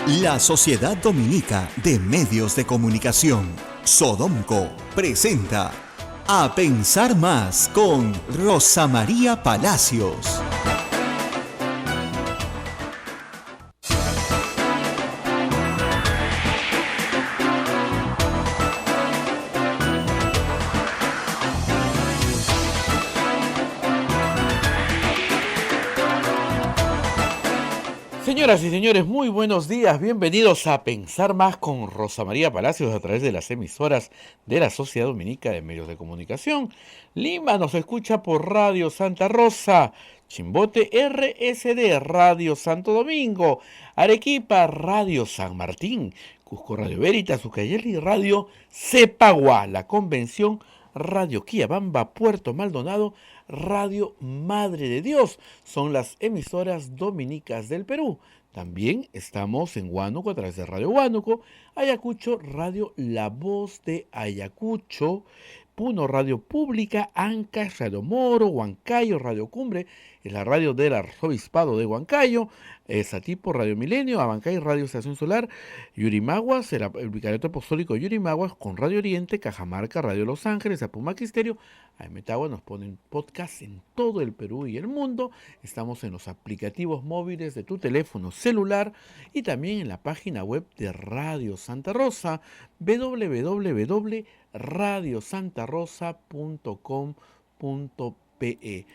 La Sociedad Dominica de Medios de Comunicación, Sodomco, presenta A Pensar Más con Rosa María Palacios. Señoras y señores, muy buenos días. Bienvenidos a Pensar Más con Rosa María Palacios a través de las emisoras de la Sociedad Dominica de Medios de Comunicación. Lima nos escucha por Radio Santa Rosa, Chimbote RSD, Radio Santo Domingo, Arequipa, Radio San Martín, Cusco Radio Veritas, Ucayali, Radio Cepagua, La Convención, Radio Quillabamba, Puerto Maldonado, Radio Madre de Dios. Son las emisoras dominicas del Perú. También estamos en Huánuco a través de Radio Huánuco, Ayacucho, Radio La Voz de Ayacucho, Puno Radio Pública, Ancash, Radio Moro, Huancayo, Radio Cumbre, es la radio del Arzobispado de Huancayo, Satipo, Radio Milenio, Abancay, Radio Estación Solar, Yurimaguas, el Vicariato Apostólico de Yurimaguas, con Radio Oriente, Cajamarca, Radio Los Ángeles, Apumaquisterio, Ametagua nos ponen podcast en todo el Perú y el mundo. Estamos en los aplicativos móviles de tu teléfono celular y también en la página web de Radio Santa Rosa, www.radiosantarosa.com.pe.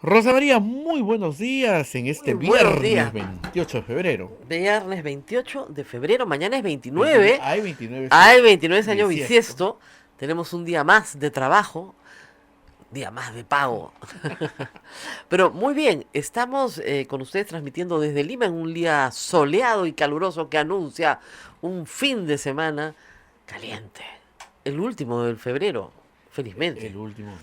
Rosa María, muy buenos días en este viernes 28 de febrero. Viernes 28 de febrero, mañana es 29. Hay 29. Hay 29 años bisiesto. Tenemos un día más de trabajo, día más de pago. Pero muy bien, estamos con ustedes transmitiendo desde Lima en un día soleado y caluroso que anuncia un fin de semana caliente. El último del febrero, felizmente. El último.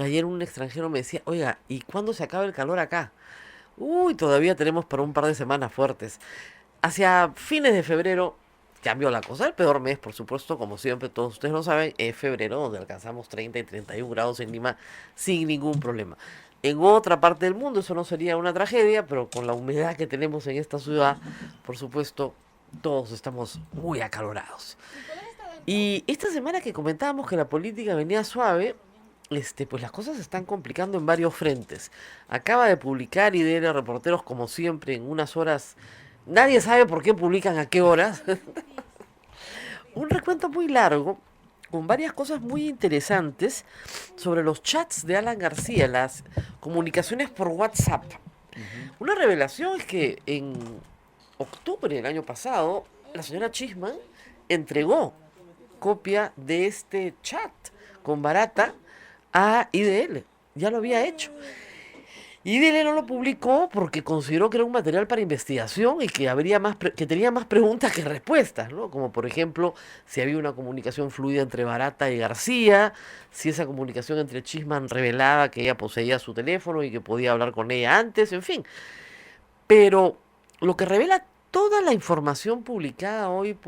Ayer un extranjero me decía, oiga, ¿y cuándo se acaba el calor acá? Uy, todavía tenemos para un par de semanas fuertes. Hacia fines de febrero cambió la cosa. El peor mes, por supuesto, como siempre, todos ustedes lo saben, es febrero, donde alcanzamos 30 y 31 grados en Lima sin ningún problema. En otra parte del mundo eso no sería una tragedia, pero con la humedad que tenemos en esta ciudad, por supuesto, todos estamos muy acalorados. Y esta semana que comentábamos que la política venía suave, pues las cosas se están complicando en varios frentes. Acaba de publicar IDL Reporteros, como siempre, en unas horas. Nadie sabe por qué publican a qué horas. Un recuento muy largo, con varias cosas muy interesantes sobre los chats de Alan García, las comunicaciones por WhatsApp. Una revelación es que en octubre del año pasado, la señora Chisman entregó copia de este chat con Barata a IDL, ya lo había hecho. IDL no lo publicó porque consideró que era un material para investigación y que que tenía más preguntas que respuestas, ¿no? Como por ejemplo, si había una comunicación fluida entre Barata y García, si esa comunicación entre Chisman revelaba que ella poseía su teléfono y que podía hablar con ella antes, en fin. Pero lo que revela toda la información publicada hoy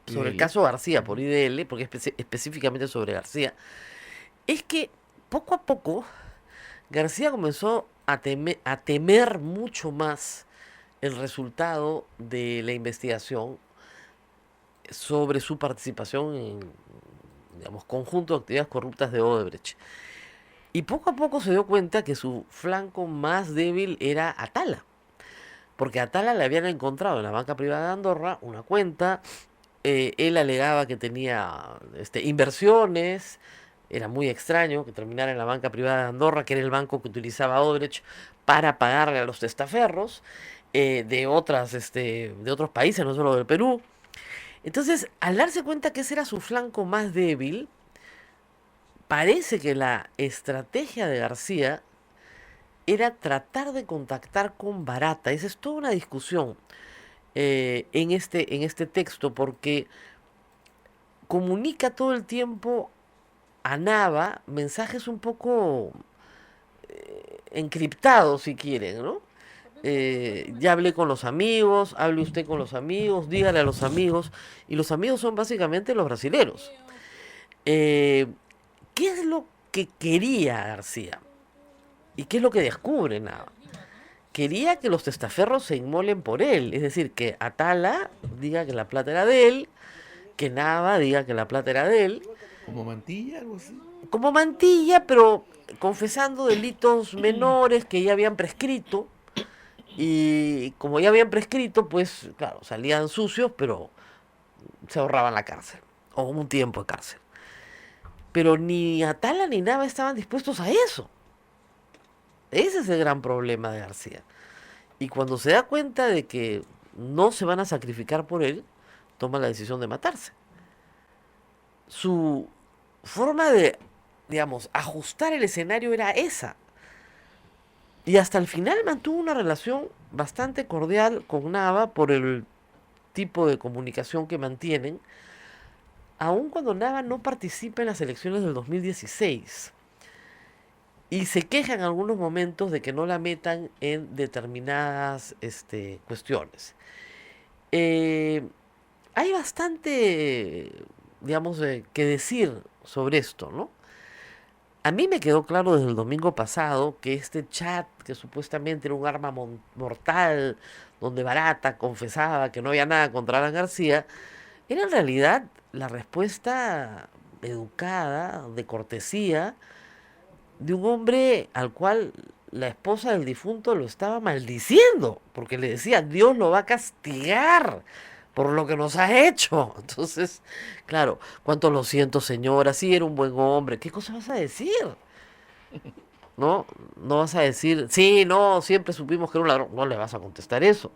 sobre el caso García por IDL, porque específicamente sobre García, es que poco a poco García comenzó a temer mucho más el resultado de la investigación sobre su participación en, digamos, conjunto de actividades corruptas de Odebrecht. Y poco a poco se dio cuenta que su flanco más débil era Atala, porque a Atala le habían encontrado en la banca privada de Andorra una cuenta. Él alegaba que tenía inversiones. Era muy extraño que terminara en la banca privada de Andorra, que era el banco que utilizaba Odebrecht para pagarle a los testaferros de otros países, no solo del Perú. Entonces, al darse cuenta que ese era su flanco más débil, parece que la estrategia de García era tratar de contactar con Barata. Esa es toda una discusión en este texto, porque comunica todo el tiempo a Nava mensajes un poco encriptados, si quieren, ¿no? Ya hablé con los amigos, hable usted con los amigos, dígale a los amigos, y los amigos son básicamente los brasileros. ¿Qué es lo que quería García? ¿Y qué es lo que descubre Nava? quería que los testaferros se inmolen por él, es decir, que Atala diga que la plata era de él, que Nava diga que la plata era de él, ¿Como mantilla, algo así? como mantilla, pero confesando delitos menores que ya habían prescrito, y como ya habían prescrito, pues claro, salían sucios, pero se ahorraban la cárcel, o un tiempo de cárcel. Pero ni Atala ni Nava estaban dispuestos a eso. Ese es el gran problema de García. Y cuando se da cuenta de que no se van a sacrificar por él, toma la decisión de matarse. Su forma de, digamos, ajustar el escenario era esa. Y hasta el final mantuvo una relación bastante cordial con Nava por el tipo de comunicación que mantienen, aun cuando Nava no participa en las elecciones del 2016. Y se queja en algunos momentos de que no la metan en determinadas cuestiones. Eh, Hay bastante, digamos, que decir sobre esto, ¿no? A mí me quedó claro desde el domingo pasado que este chat, que supuestamente era un arma mortal, donde Barata confesaba que no había nada contra Alan García, era en realidad la respuesta educada, de cortesía, de un hombre al cual la esposa del difunto lo estaba maldiciendo, porque le decía, Dios lo va a castigar por lo que nos ha hecho. Entonces, claro, cuánto lo siento, señora, sí era un buen hombre, ¿qué cosa vas a decir? ¿No? No vas a decir, sí, no, siempre supimos que era un ladrón, no le vas a contestar eso.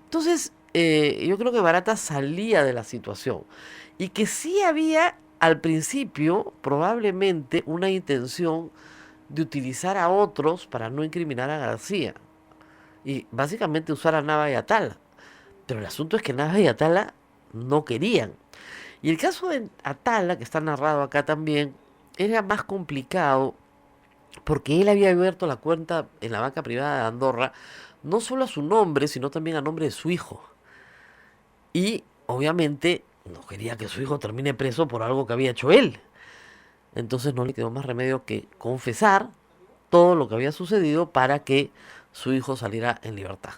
Entonces, yo creo que Barata salía de la situación y que sí había al principio probablemente una intención de utilizar a otros para no incriminar a García y básicamente usar a Nava y Atala. Pero el asunto es que Nava y Atala no querían. Y el caso de Atala, que está narrado acá también, era más complicado porque él había abierto la cuenta en la banca privada de Andorra no solo a su nombre, sino también a nombre de su hijo. Y obviamente no quería que su hijo termine preso por algo que había hecho él. Entonces no le quedó más remedio que confesar todo lo que había sucedido para que su hijo saliera en libertad.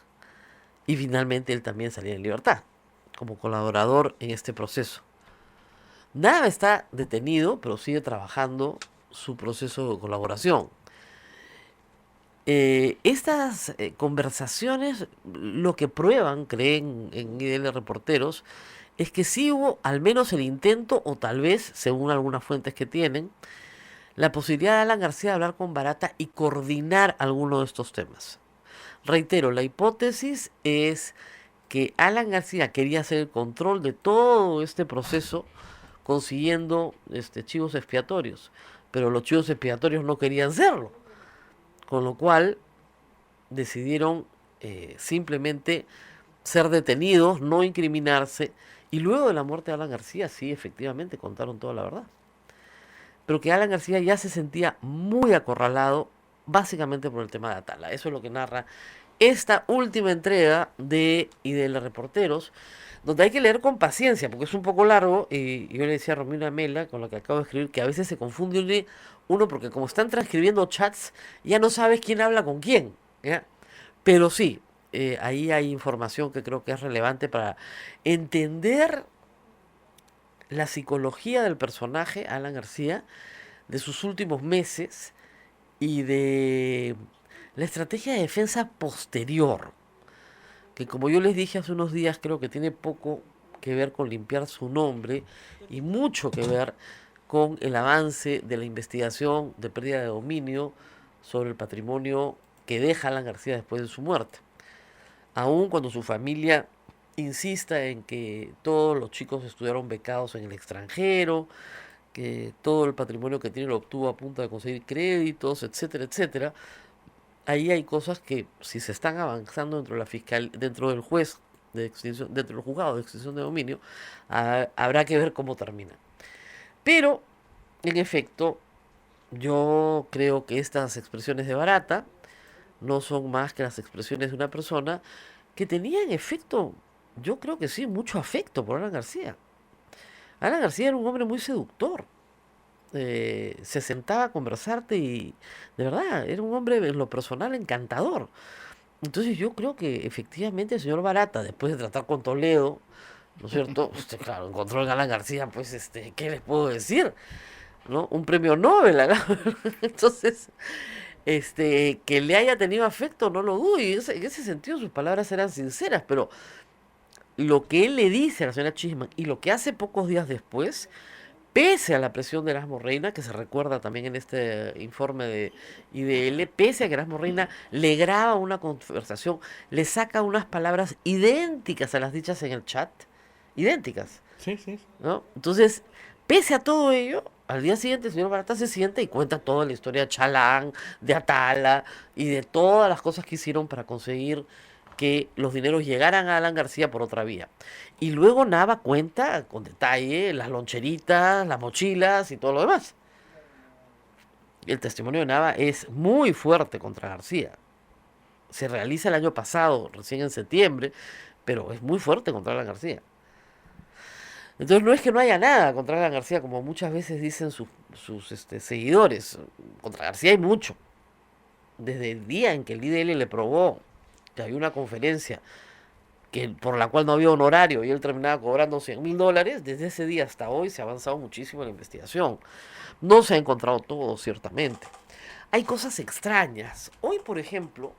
Y finalmente él también saliera en libertad, como colaborador en este proceso. Nada está detenido, pero sigue trabajando su proceso de colaboración. Estas conversaciones lo que prueban, creen en IDL Reporteros, es que sí hubo al menos el intento, o tal vez, según algunas fuentes que tienen, la posibilidad de Alan García de hablar con Barata y coordinar alguno de estos temas. Reitero, la hipótesis es que Alan García quería hacer el control de todo este proceso consiguiendo chivos expiatorios, pero los chivos expiatorios no querían serlo, con lo cual decidieron simplemente ser detenidos, no incriminarse, y luego de la muerte de Alan García sí efectivamente contaron toda la verdad. Pero que Alan García ya se sentía muy acorralado, básicamente por el tema de Atala. Eso es lo que narra esta última entrega de Reporteros, donde hay que leer con paciencia, porque es un poco largo, y yo le decía a Romina Mela, con lo que acabo de escribir, que a veces se confunde uno, porque como están transcribiendo chats, ya no sabes quién habla con quién, ¿ya? Pero sí, ahí hay información que creo que es relevante para entender la psicología del personaje, Alan García, de sus últimos meses y de la estrategia de defensa posterior, que como yo les dije hace unos días, creo que tiene poco que ver con limpiar su nombre y mucho que ver con el avance de la investigación de pérdida de dominio sobre el patrimonio que deja Alan García después de su muerte. Aun cuando su familia insista en que todos los chicos estudiaron becados en el extranjero, que todo el patrimonio que tiene lo obtuvo a punta de conseguir créditos, etcétera, etcétera, ahí hay cosas que si se están avanzando dentro de la fiscal, dentro del juez de extinción, dentro del juzgado de extinción de dominio, habrá que ver cómo termina. Pero, en efecto, yo creo que estas expresiones de Barata no son más que las expresiones de una persona que tenía en efecto, yo creo que sí, mucho afecto por Alan García. Alan García era un hombre muy seductor. Se sentaba a conversarte y de verdad era un hombre en lo personal encantador. Entonces yo creo que efectivamente el señor Barata, después de tratar con Toledo, ¿no es cierto? Claro, encontró el Galán García, pues, ¿qué les puedo decir? ¿No? Un premio Nobel, entonces, que le haya tenido afecto, no lo dudo, y en ese sentido sus palabras eran sinceras, pero lo que él le dice a la señora Chisman y lo que hace pocos días después, pese a la presión de Erasmo Reina, que se recuerda también en este informe de IDL, pese a que Erasmo Reina le graba una conversación, le saca unas palabras idénticas a las dichas en el chat, idénticas, Sí, sí. ¿no? Entonces, pese a todo ello, al día siguiente el señor Barata se sienta y cuenta toda la historia de Chalán, de Atala y de todas las cosas que hicieron para conseguir que los dineros llegaran a Alan García por otra vía. Y luego Nava cuenta con detalle las loncheritas, las mochilas y todo lo demás. El testimonio de Nava es muy fuerte contra García. Se realiza el año pasado, recién en septiembre, pero es muy fuerte contra Alan García. Entonces no es que no haya nada contra Alan García, como muchas veces dicen sus seguidores. Contra García hay mucho. Desde el día en que el IDL le probó que había una conferencia por la cual no había honorario y él terminaba cobrando $100.000, desde ese día hasta hoy se ha avanzado muchísimo en la investigación. No se ha encontrado todo, ciertamente. Hay cosas extrañas. Hoy, por ejemplo,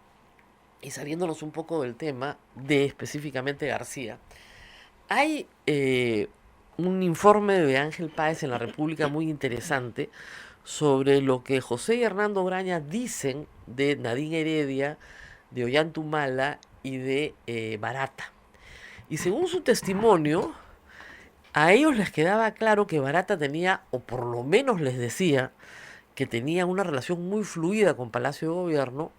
y saliéndonos un poco del tema de específicamente García, hay un informe de Ángel Páez en La República muy interesante sobre lo que José y Hernando Graña dicen de Nadine Heredia, de Ollantumala y de Barata. Y según su testimonio, a ellos les quedaba claro que Barata tenía, o por lo menos les decía, que tenía una relación muy fluida con Palacio de Gobierno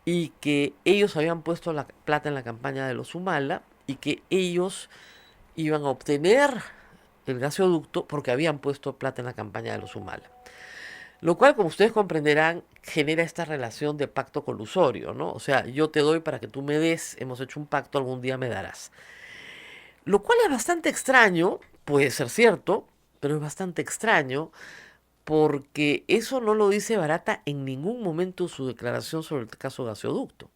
y que ellos habían puesto la plata en la campaña de los Humala y que ellos iban a obtener el gasoducto porque habían puesto plata en la campaña de los Humala. Lo cual, como ustedes comprenderán, genera esta relación de pacto colusorio, ¿no? O sea, yo te doy para que tú me des, hemos hecho un pacto, algún día me darás. Lo cual es bastante extraño, puede ser cierto, pero es bastante extraño porque eso no lo dice Barata en ningún momento en su declaración sobre el caso gasoducto.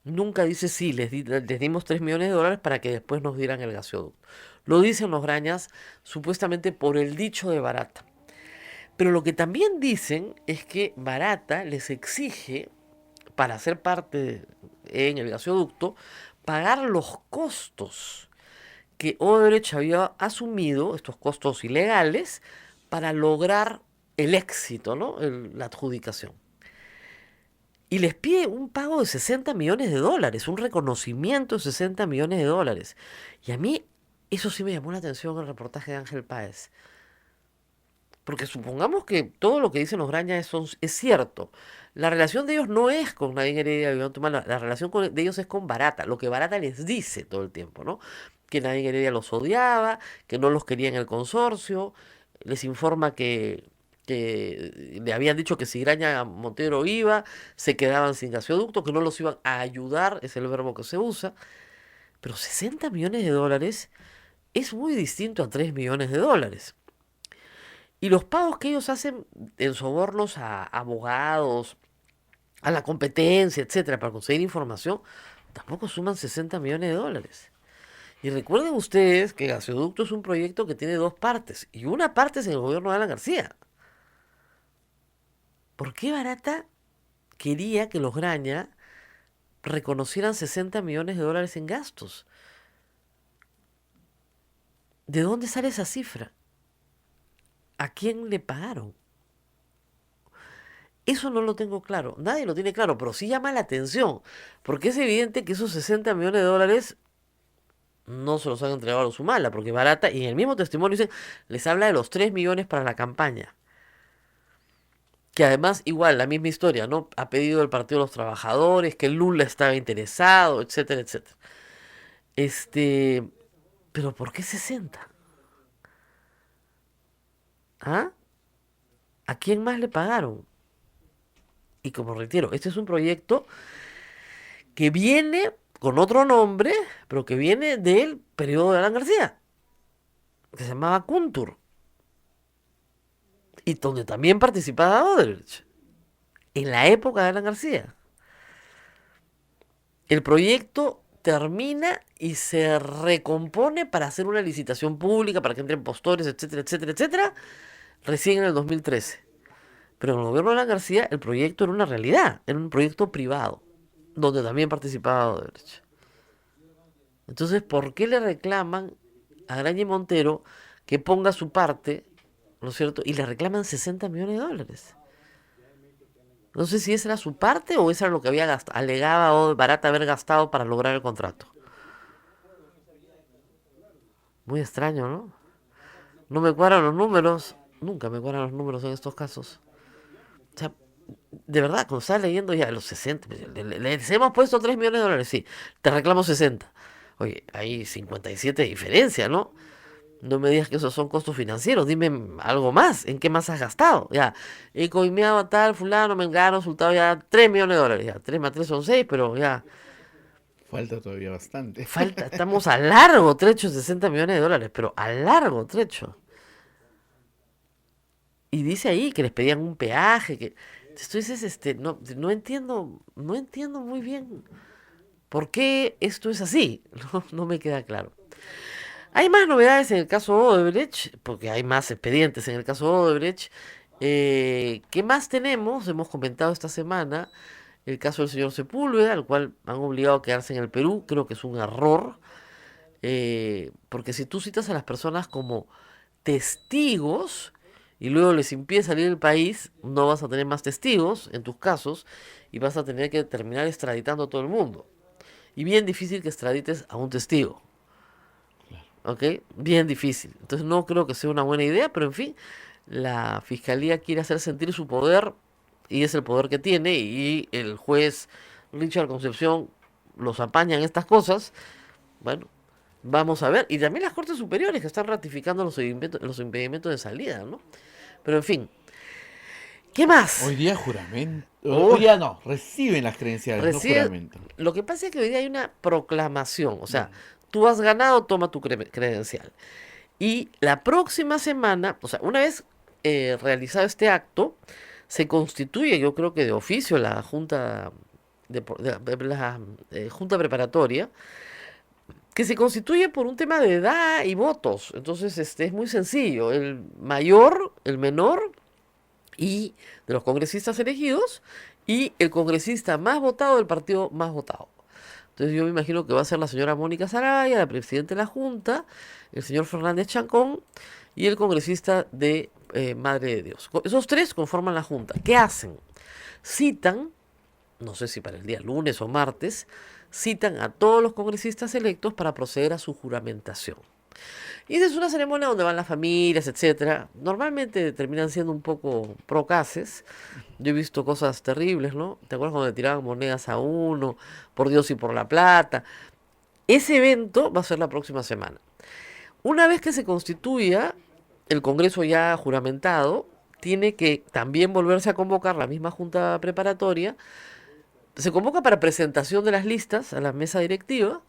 Nunca dice, sí, les dimos $3 millones para que después nos dieran el gasoducto. Lo dicen los Grañas supuestamente por el dicho de Barata. Pero lo que también dicen es que Barata les exige, para ser parte en el gasoducto, pagar los costos que Odebrecht había asumido, estos costos ilegales, para lograr el éxito, ¿no? La adjudicación. Y les pide un pago de $60 millones, un reconocimiento de $60 millones. Y a mí eso sí me llamó la atención en el reportaje de Ángel Páez. Porque supongamos que todo lo que dicen los Grañas es cierto. La relación de ellos no es con Nadine Heredia y Ollantumala, la relación de ellos es con Barata, lo que Barata les dice todo el tiempo, ¿no? Que Nadine Heredia los odiaba, que no los quería en el consorcio, les informa que le habían dicho que si Graña Montero iba, se quedaban sin gasoducto, que no los iban a ayudar, es el verbo que se usa. Pero $60 millones es muy distinto a $3 millones. Y los pagos que ellos hacen en sobornos a abogados, a la competencia, etcétera, para conseguir información, tampoco suman $60 millones. Y recuerden ustedes que Gasoducto es un proyecto que tiene dos partes, y una parte es en el gobierno de Alan García. ¿Por qué Barata quería que los Graña reconocieran $60 millones en gastos? ¿De dónde sale esa cifra? ¿A quién le pagaron? Eso no lo tengo claro, nadie lo tiene claro, pero sí llama la atención, porque es evidente que esos $60 millones no se los han entregado a los Humala, porque Barata, y en el mismo testimonio dicen, les habla de los 3 millones para la campaña. Que además, igual, la misma historia, ¿no? Ha pedido el Partido de los Trabajadores, que Lula estaba interesado, etcétera, etcétera. Pero ¿por qué 60? ¿Ah? ¿A quién más le pagaron? Y como reitero, este es un proyecto que viene con otro nombre, pero que viene del periodo de Alan García, que se llamaba Kuntur, y donde también participaba Odebrecht, en la época de Alan García. el proyecto termina y se recompone para hacer una licitación pública, para que entren postores, etcétera, etcétera, etcétera, recién en el 2013. Pero en el gobierno de Alan García el proyecto era una realidad, era un proyecto privado, donde también participaba Odebrecht. Entonces, ¿por qué le reclaman a Graña Montero que ponga su parte, ¿no es cierto? Y le reclaman 60 millones de dólares. No sé si esa era su parte o eso era lo que había gastado, alegaba o Barata haber gastado para lograr el contrato. Muy extraño, ¿no? No me cuadran los números, nunca me cuadran los números en estos casos. O sea, de verdad, cuando estás leyendo ya los 60, les hemos puesto 3 millones de dólares, sí, te reclamo 60. Oye, hay 57 de diferencia, ¿no? No me digas que esos son costos financieros, dime algo más, ¿en qué más has gastado? Ya, he coimeado a tal, fulano, mengano, resultado ya 3 millones de dólares, ya, 3 más 3 son 6, pero ya, Falta todavía bastante. falta, estamos a largo trecho de 60 millones de dólares, pero a largo trecho. Y dice ahí que les pedían un peaje, que... Tú dices, no entiendo, no entiendo muy bien por qué esto es así, no me queda claro. Hay más novedades en el caso Odebrecht, porque hay más expedientes en el caso Odebrecht. ¿Qué más tenemos? Hemos comentado esta semana el caso del señor Sepúlveda, al cual han obligado a quedarse en el Perú. Creo que es un error, porque si tú citas a las personas como testigos y luego les impide salir del país, no vas a tener más testigos en tus casos y vas a tener que terminar extraditando a todo el mundo. Y bien difícil que extradites a un testigo. ¿Ok? Bien difícil. Entonces no creo que sea una buena idea, pero en fin, la fiscalía quiere hacer sentir su poder y es el poder que tiene y el juez Richard Concepción los apaña en estas cosas. Bueno, vamos a ver. Y también las Cortes Superiores que están ratificando los impedimentos de salida, ¿no? Pero en fin, ¿qué más? Hoy día juramento. Oh, Hoy día no, reciben las credenciales, no recibe, juramentan. lo que pasa es que hoy día hay una proclamación, o sea, tú has ganado, toma tu credencial. Y la próxima semana, o sea, una vez realizado este acto, se constituye, yo creo que de oficio, la Junta la Junta Preparatoria, que se constituye por un tema de edad y votos. Entonces, es muy sencillo. El mayor, el menor y de los congresistas elegidos y el congresista más votado del partido más votado. Entonces yo me imagino que va a ser la señora Mónica Saraya, la presidenta de la Junta, el señor Fernández Chancón y el congresista de Madre de Dios. Esos tres conforman la Junta. ¿Qué hacen? Citan, no sé si para el día lunes o martes, citan a todos los congresistas electos para proceder a su juramentación. Y esa es una ceremonia donde van las familias, etcétera. Normalmente terminan siendo un poco procaces. Yo he visto cosas terribles, ¿no? ¿Te acuerdas cuando le tiraban monedas a uno, por Dios y por la plata? Ese evento va a ser la próxima semana. Una vez que se constituya el Congreso ya juramentado, tiene que también volverse a convocar la misma Junta Preparatoria. Se convoca para presentación de las listas a la mesa directiva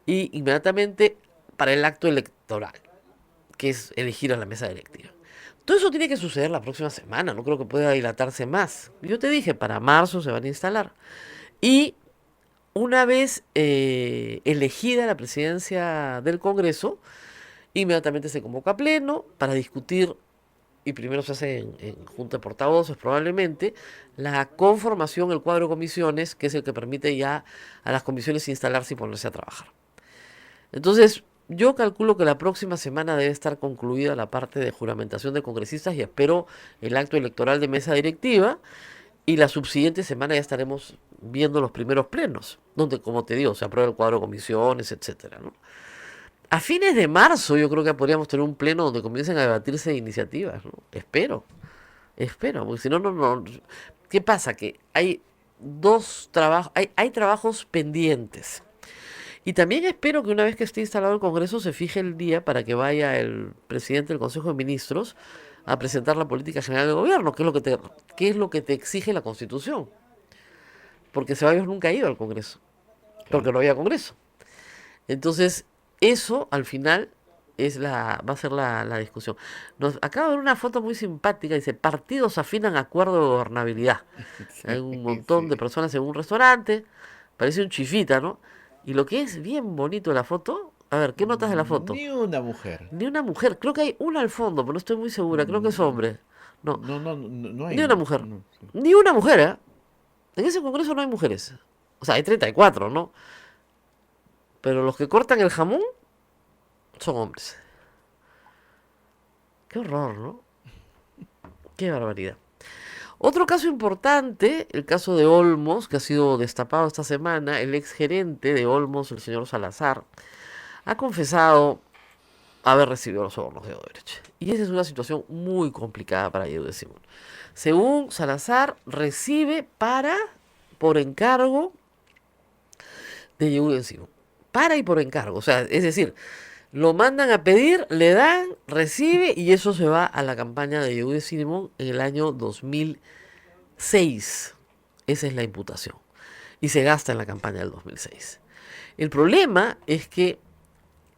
y inmediatamente para el acto electoral, que es elegir a la mesa directiva. Todo eso tiene que suceder la próxima semana, no creo que pueda dilatarse más. Yo te dije, para marzo se van a instalar. Y una vez elegida la presidencia del Congreso, inmediatamente se convoca a pleno para discutir, y primero se hace en junta de portavoces probablemente, la conformación, el cuadro de comisiones, que es el que permite ya a las comisiones instalarse y ponerse a trabajar. Entonces, yo calculo que la próxima semana debe estar concluida la parte de juramentación de congresistas y espero el acto electoral de mesa directiva y la subsiguiente semana ya estaremos viendo los primeros plenos, donde, como te digo, se aprueba el cuadro de comisiones, etcétera, ¿no? A fines de marzo yo creo que podríamos tener un pleno donde comiencen a debatirse iniciativas, ¿no? Espero, porque si no, no. ¿Qué pasa? Que hay dos trabajos, hay trabajos pendientes. Y también espero que una vez que esté instalado el Congreso se fije el día para que vaya el presidente del Consejo de Ministros a presentar la política general del gobierno, qué es lo que te exige la Constitución. Porque Ceballos nunca ha ido al Congreso, porque no había Congreso. Entonces, eso al final va a ser la discusión. Nos acaba de ver una foto muy simpática, dice, partidos afinan acuerdo de gobernabilidad. Hay un montón de personas en un restaurante, Parece un chifita, ¿no? Y lo que es bien bonito de la foto, a ver, ¿qué notas de la foto? Ni una mujer. Ni una mujer, creo que hay una al fondo, pero no estoy muy segura, creo que es Mm, hombre. No, no hay. ni una mujer. No, sí. Ni una mujer, ¿eh? En ese congreso no hay mujeres. O sea, hay 34, ¿no? Pero los que cortan el jamón son hombres. Qué horror, ¿no? Qué barbaridad. Otro caso importante, el caso de Olmos, que ha sido destapado esta semana, el ex gerente de Olmos, el señor Salazar, ha confesado haber recibido los sobornos de Odebrecht. Y esa es una situación muy complicada para Yehude Simón. Según Salazar, recibe por encargo de Yehude Simón. Para y por encargo. O sea, es decir, lo mandan a pedir, le dan, recibe y eso se va a la campaña de Yehude Simón en el año 2006. Esa es la imputación. Y se gasta en la campaña del 2006. El problema es que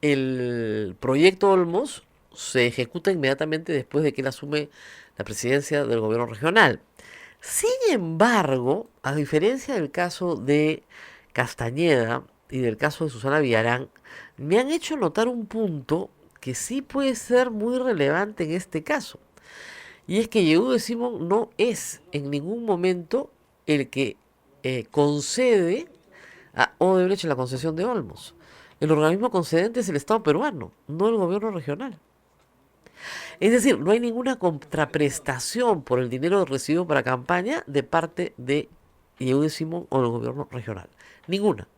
el proyecto Olmos se ejecuta inmediatamente después de que él asume la presidencia del gobierno regional. Sin embargo, a diferencia del caso de Castañeda y del caso de Susana Villarán, me han hecho notar un punto que sí puede ser muy relevante en este caso. Y es que Yehude Simón no es en ningún momento el que concede a Odebrecht la concesión de Olmos. El organismo concedente es el Estado peruano, no el gobierno regional. Es decir, no hay ninguna contraprestación por el dinero recibido para campaña de parte de Yehude Simón o del gobierno regional. Ninguna.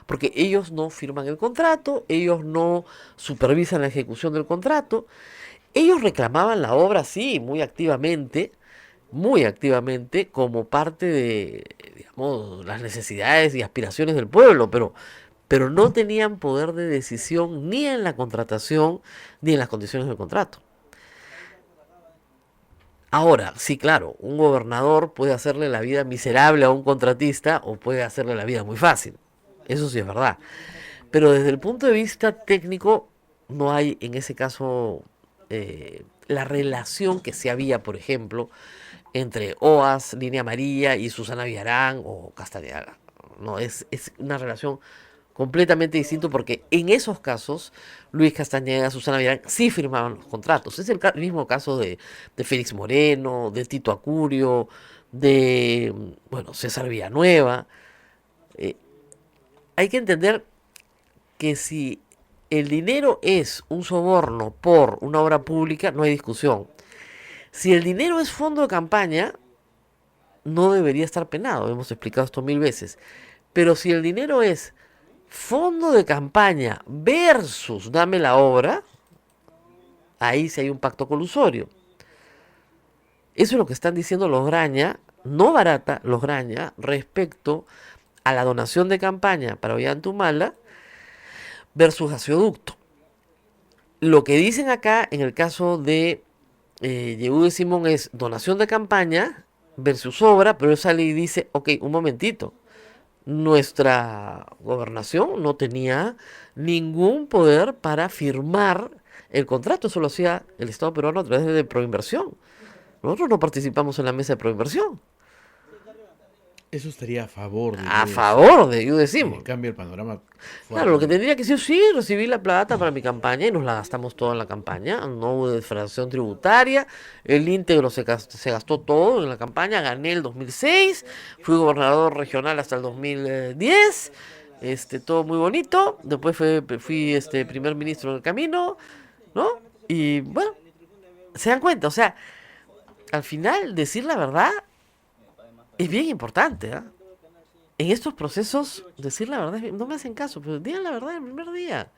Porque ellos no firman el contrato, ellos no supervisan la ejecución del contrato. Ellos reclamaban la obra, sí, muy activamente, como parte de, digamos, las necesidades y aspiraciones del pueblo, pero no tenían poder de decisión ni en la contratación ni en las condiciones del contrato. Ahora, sí, claro, un gobernador puede hacerle la vida miserable a un contratista o puede hacerle la vida muy fácil. Eso sí es verdad. Pero desde el punto de vista técnico, no hay en ese caso la relación que se había, por ejemplo, entre OAS, Línea Amarilla y Susana Villarán o Castañeda. No, es una relación completamente distinta porque en esos casos Luis Castañeda, Susana Villarán sí firmaban los contratos. Es el mismo caso de Félix Moreno, de Tito Acurio, de, bueno, César Villanueva. Eh, Hay que entender que si el dinero es un soborno por una obra pública, no hay discusión. Si el dinero es fondo de campaña, no debería estar penado, hemos explicado esto 1000 veces. Pero si el dinero es fondo de campaña versus dame la obra, ahí sí hay un pacto colusorio. Eso es lo que están diciendo los Graña, no Barata, los Graña, respecto a la donación de campaña para Ollantumala versus gasoducto. Lo que dicen acá en el caso de Yehude Simón es donación de campaña versus obra, pero esa ley dice, ok, un momentito, nuestra gobernación no tenía ningún poder para firmar el contrato, eso lo hacía el Estado peruano a través de Proinversión. Nosotros no participamos en la mesa de Proinversión. Eso estaría a favor de A Yehude favor de Yehude Simón. Simón. Cambia el panorama Claro, lo que fuertemente. tendría que decir, sí, recibí la plata para mi campaña y nos la gastamos toda en la campaña. No hubo defraudación tributaria, el íntegro se gastó todo en la campaña, gané el 2006, fui gobernador regional hasta el 2010, todo muy bonito. Después fui primer ministro en el camino, ¿no? Y bueno, se dan cuenta, o sea, al final decir la verdad es bien importante, ¿ah? En estos procesos, decir la verdad, no me hacen caso, pero digan la verdad el primer día.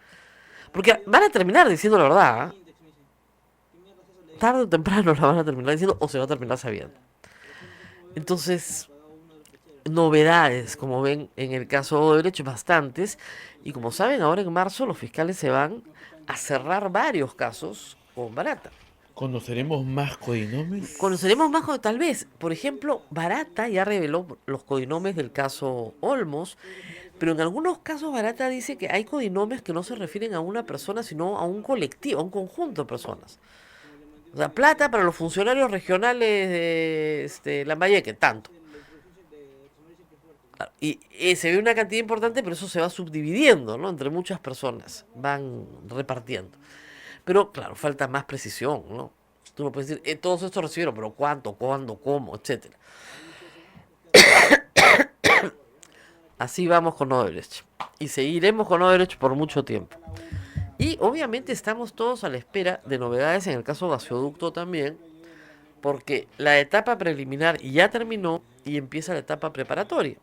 Porque van a terminar diciendo la verdad, ¿ah? Tarde o temprano la van a terminar diciendo o se va a terminar sabiendo. Entonces, novedades, como ven en el caso de Odebrecht, bastantes. Y como saben, ahora en marzo los fiscales se van a cerrar varios casos con Barata. ¿Conoceremos más codinomes? Conoceremos más, tal vez. Por ejemplo, Barata ya reveló los codinomes del caso Olmos, pero en algunos casos Barata dice que hay codinomes que no se refieren a una persona, sino a un colectivo, a un conjunto de personas. O sea, plata para los funcionarios regionales de Lambayeque, tanto. Y se ve una cantidad importante, pero eso se va subdividiendo, ¿no? Entre muchas personas, van repartiendo. Pero claro, falta más precisión, ¿no? Tú no puedes decir, todos estos recibieron, pero cuánto, cuándo, cómo, etcétera. Así vamos con Odebrecht. Y seguiremos con Odebrecht por mucho tiempo. Y obviamente estamos todos a la espera de novedades en el caso gasoducto también, porque la etapa preliminar ya terminó y empieza la etapa preparatoria.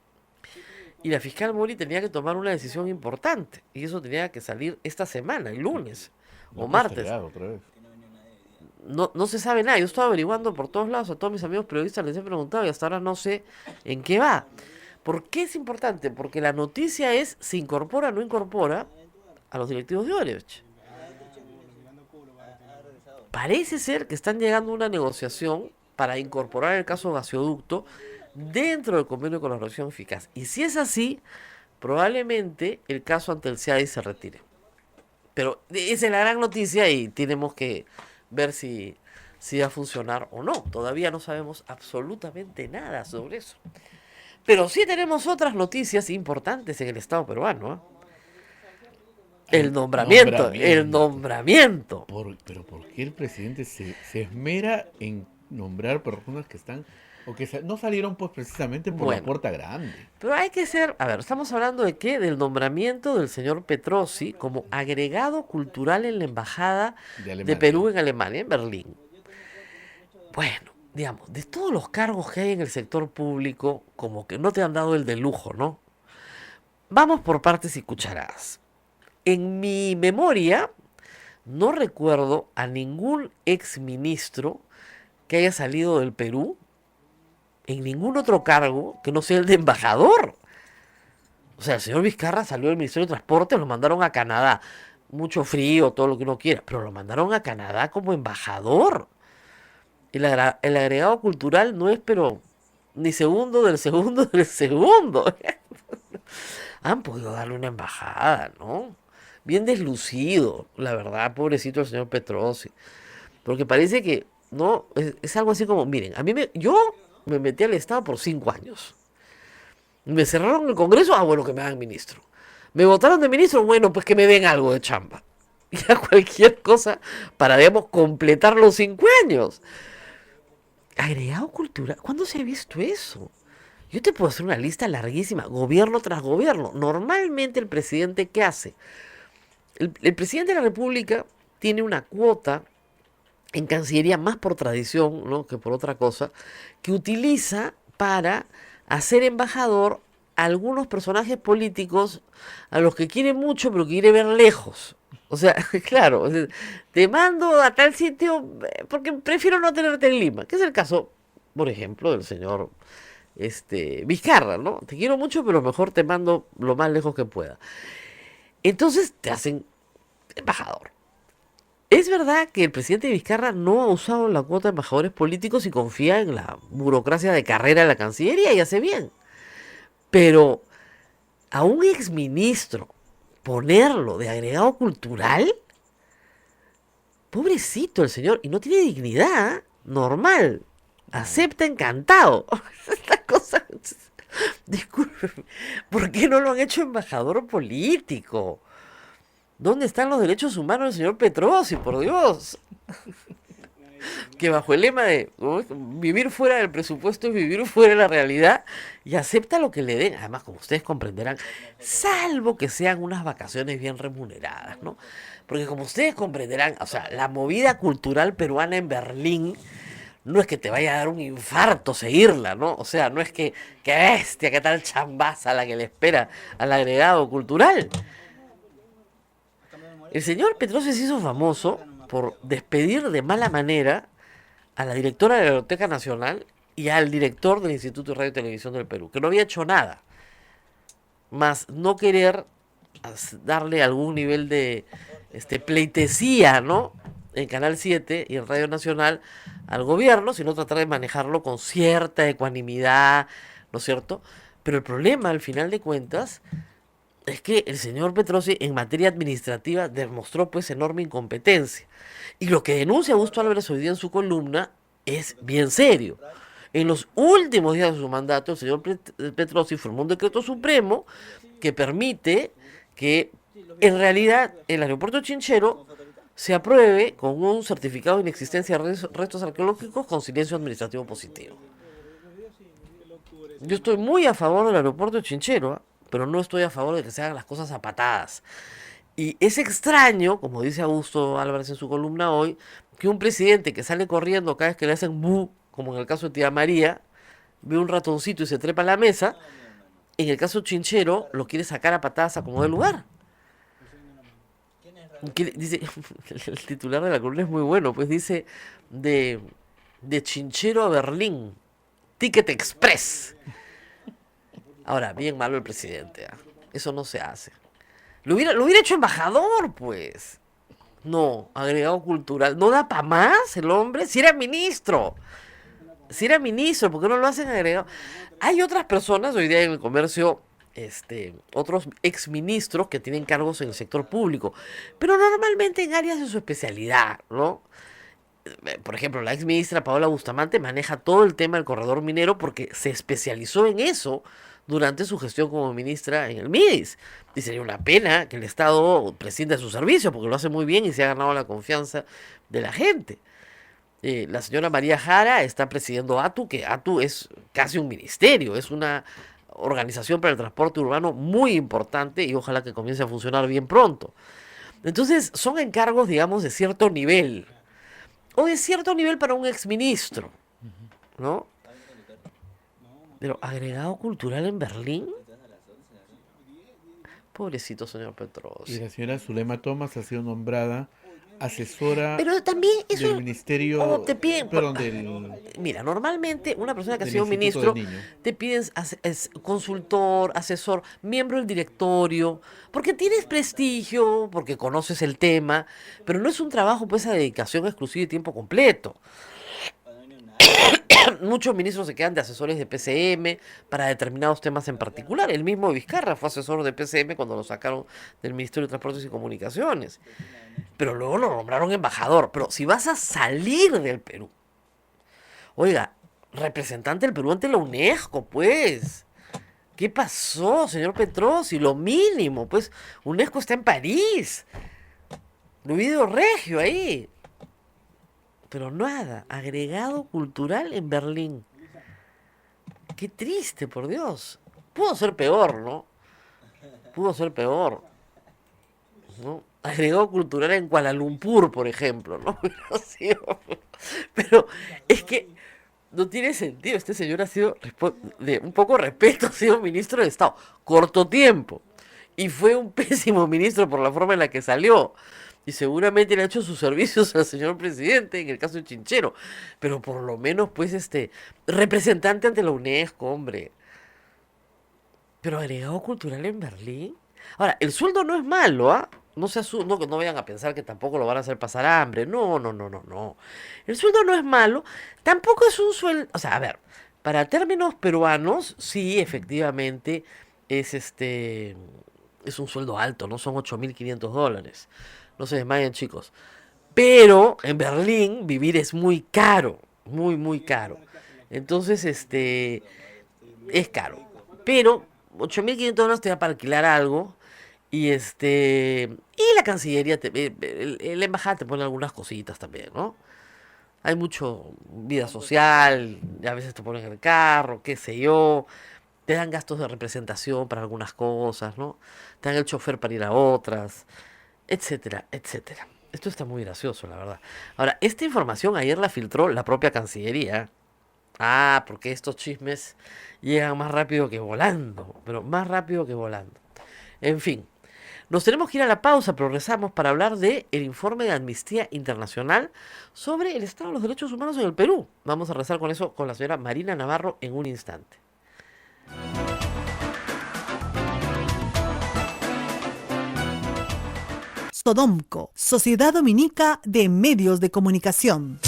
Y la fiscal Mori tenía que tomar una decisión importante, y eso tenía que salir esta semana, el lunes Lo o han martes. postergado otra vez. No se sabe nada. Yo estaba averiguando por todos lados, a todos mis amigos periodistas les he preguntado y hasta ahora no sé en qué va. ¿Por qué es importante? Porque la noticia es si incorpora o no incorpora a los directivos de Odebrecht. Parece ser que están llegando a una negociación para incorporar el caso gasoducto dentro del convenio con la relación eficaz. Y si es así, probablemente el caso ante el CIADI se retire. Pero esa es la gran noticia y tenemos que ver si va a funcionar o no. Todavía no sabemos absolutamente nada sobre eso. Pero sí tenemos otras noticias importantes en el Estado peruano, ¿eh? El nombramiento. Pero ¿por qué el presidente se esmera en nombrar personas que están o que no salieron pues precisamente por la Bueno, puerta grande pero hay que ser, a ver, estamos hablando de qué, del nombramiento del señor Petrosi como agregado cultural en la embajada de de Alemania? Perú en Alemania, en Berlín. Bueno, digamos, de todos los cargos que hay en el sector público, como que no te han dado el de lujo, ¿no? Vamos por partes y cucharadas. En mi memoria, no recuerdo a ningún exministro que haya salido del Perú en ningún otro cargo que no sea el de embajador. O sea, el señor Vizcarra salió del Ministerio de Transporte, lo mandaron a Canadá. Mucho frío, todo lo que uno quiera, pero lo mandaron a Canadá como embajador. El agregado cultural no es, pero ni segundo del segundo del segundo. Han podido darle una embajada, ¿no? Bien deslucido, la verdad, pobrecito el señor Petrosi. Porque parece que, ¿no? Es algo así como, miren, yo me metí al Estado por 5 años. Me cerraron el Congreso, bueno, que me hagan ministro. Me votaron de ministro, bueno, pues que me den algo de chamba. Ya cualquier cosa para, digamos, completar los 5 años. Agregado cultural, ¿cuándo se ha visto eso? Yo te puedo hacer una lista larguísima, gobierno tras gobierno. Normalmente el presidente, ¿qué hace? El presidente de la República tiene una cuota en Cancillería, más por tradición, ¿no?, que por otra cosa, que utiliza para hacer embajador a algunos personajes políticos a los que quiere mucho, pero que quiere ver lejos. O sea, claro, te mando a tal sitio porque prefiero no tenerte en Lima, que es el caso, por ejemplo, del señor Vizcarra, ¿no? Te quiero mucho, pero mejor te mando lo más lejos que pueda. Entonces te hacen embajador. Es verdad que el presidente Vizcarra no ha usado la cuota de embajadores políticos y confía en la burocracia de carrera de la Cancillería y hace bien. Pero a un exministro ponerlo de agregado cultural, pobrecito el señor, y no tiene dignidad, ¿eh? Normal, acepta encantado. Esta cosa, disculpen, ¿por qué no lo han hecho embajador político? ¿Dónde están los derechos humanos del señor Petrosi, por Dios? Que bajo el lema de vivir fuera del presupuesto es vivir fuera de la realidad, y acepta lo que le den. Además, como ustedes comprenderán, salvo que sean unas vacaciones bien remuneradas, ¿no? Porque como ustedes comprenderán, o sea, la movida cultural peruana en Berlín no es que te vaya a dar un infarto seguirla, ¿no? O sea, no es que bestia, qué tal chambaza la que le espera al agregado cultural. El señor Petrosi se hizo famoso por despedir de mala manera a la directora de la Biblioteca Nacional y al director del Instituto de Radio y Televisión del Perú, que no había hecho nada, más no querer darle algún nivel de pleitesía, ¿no?, en Canal 7 y en Radio Nacional al gobierno, sino tratar de manejarlo con cierta ecuanimidad, ¿no es cierto? Pero el problema, al final de cuentas, es que el señor Petrosi en materia administrativa demostró pues enorme incompetencia. Y lo que denuncia Augusto Álvarez hoy día en su columna es bien serio. En los últimos días de su mandato, el señor Petrosi firmó un decreto supremo que permite que en realidad el aeropuerto Chinchero se apruebe con un certificado de inexistencia de restos arqueológicos con silencio administrativo positivo. Yo estoy muy a favor del aeropuerto de Chinchero, pero no estoy a favor de que se hagan las cosas a patadas. Y es extraño, como dice Augusto Álvarez en su columna hoy, que un presidente que sale corriendo cada vez que le hacen bu, como en el caso de Tía María, ve un ratoncito y se trepa a la mesa, en el caso Chinchero lo quiere sacar a patadas a como de lugar. Dice, el titular de la columna es muy bueno, pues dice de Chinchero a Berlín, Ticket Express. Ahora, bien malo el presidente, ¿eh? Eso no se hace. Lo hubiera hecho embajador, pues. No, agregado cultural. ¿No da para más el hombre? Si era ministro. Si era ministro, ¿por qué no lo hacen agregado? Hay otras personas hoy día en el comercio, otros exministros que tienen cargos en el sector público, pero normalmente en áreas de su especialidad, ¿no? Por ejemplo, la exministra Paola Bustamante maneja todo el tema del corredor minero porque se especializó en eso durante su gestión como ministra en el MIDIS. Y sería una pena que el Estado prescinde de su servicio porque lo hace muy bien y se ha ganado la confianza de la gente. La señora María Jara está presidiendo ATU, que ATU es casi un ministerio, es una organización para el transporte urbano muy importante y ojalá que comience a funcionar bien pronto. Entonces, son encargos, digamos, de cierto nivel, o de cierto nivel para un exministro, ¿no? Pero agregado cultural en Berlín. Pobrecito señor Petrosi. Y la señora Zulema Thomas ha sido nombrada asesora Pero también eso del ministerio, te piden, mira, normalmente una persona que ha sido ministro te piden consultor, asesor, miembro del directorio, porque tienes prestigio, porque conoces el tema, pero no es un trabajo pues a dedicación exclusiva y tiempo completo. Muchos ministros se quedan de asesores de PCM para determinados temas en particular. El mismo Vizcarra fue asesor de PCM cuando lo sacaron del Ministerio de Transportes y Comunicaciones. Pero luego lo nombraron embajador. Pero si vas a salir del Perú, oiga, representante del Perú ante la UNESCO, pues. ¿Qué pasó, señor Petrosi? Lo mínimo, pues. UNESCO está en París. Luido Regio ahí. Pero nada, agregado cultural en Berlín. Qué triste, por Dios. Pudo ser peor, ¿no? Pudo ser peor, ¿no? Agregado cultural en Kuala Lumpur, por ejemplo, ¿no? Pero es que no tiene sentido. Este señor ha sido, de un poco respeto, ha sido ministro de Estado. Corto tiempo. Y fue un pésimo ministro por la forma en la que salió. Y seguramente le ha hecho sus servicios al señor presidente, en el caso de Chinchero. Pero por lo menos, pues, representante ante la UNESCO, hombre. Pero agregado cultural en Berlín. Ahora, el sueldo no es malo, ¿ah? No vayan a pensar que tampoco lo van a hacer pasar hambre. No. El sueldo no es malo. Tampoco es un sueldo... O sea, a ver, para términos peruanos, sí, efectivamente, es un sueldo alto, ¿no? Son $8.500. No se desmayen, chicos. Pero en Berlín vivir es muy caro. Muy, muy caro. Entonces, es caro. Pero $8.500 te da para alquilar algo. Y la Cancillería, la embajada te pone algunas cositas también, ¿no? Hay mucho vida social. A veces te ponen el carro, qué sé yo. Te dan gastos de representación para algunas cosas, ¿no? Te dan el chofer para ir a otras, etcétera, etcétera. Esto está muy gracioso, la verdad. Ahora, esta información ayer la filtró la propia Cancillería. Ah, porque estos chismes llegan más rápido que volando. Pero más rápido que volando. En fin, nos tenemos que ir a la pausa, pero regresamos para hablar del informe de Amnistía Internacional sobre el estado de los derechos humanos en el Perú. Vamos a regresar con eso con la señora Marina Navarro en un instante. Sodomco, Sociedad Dominica de Medios de Comunicación.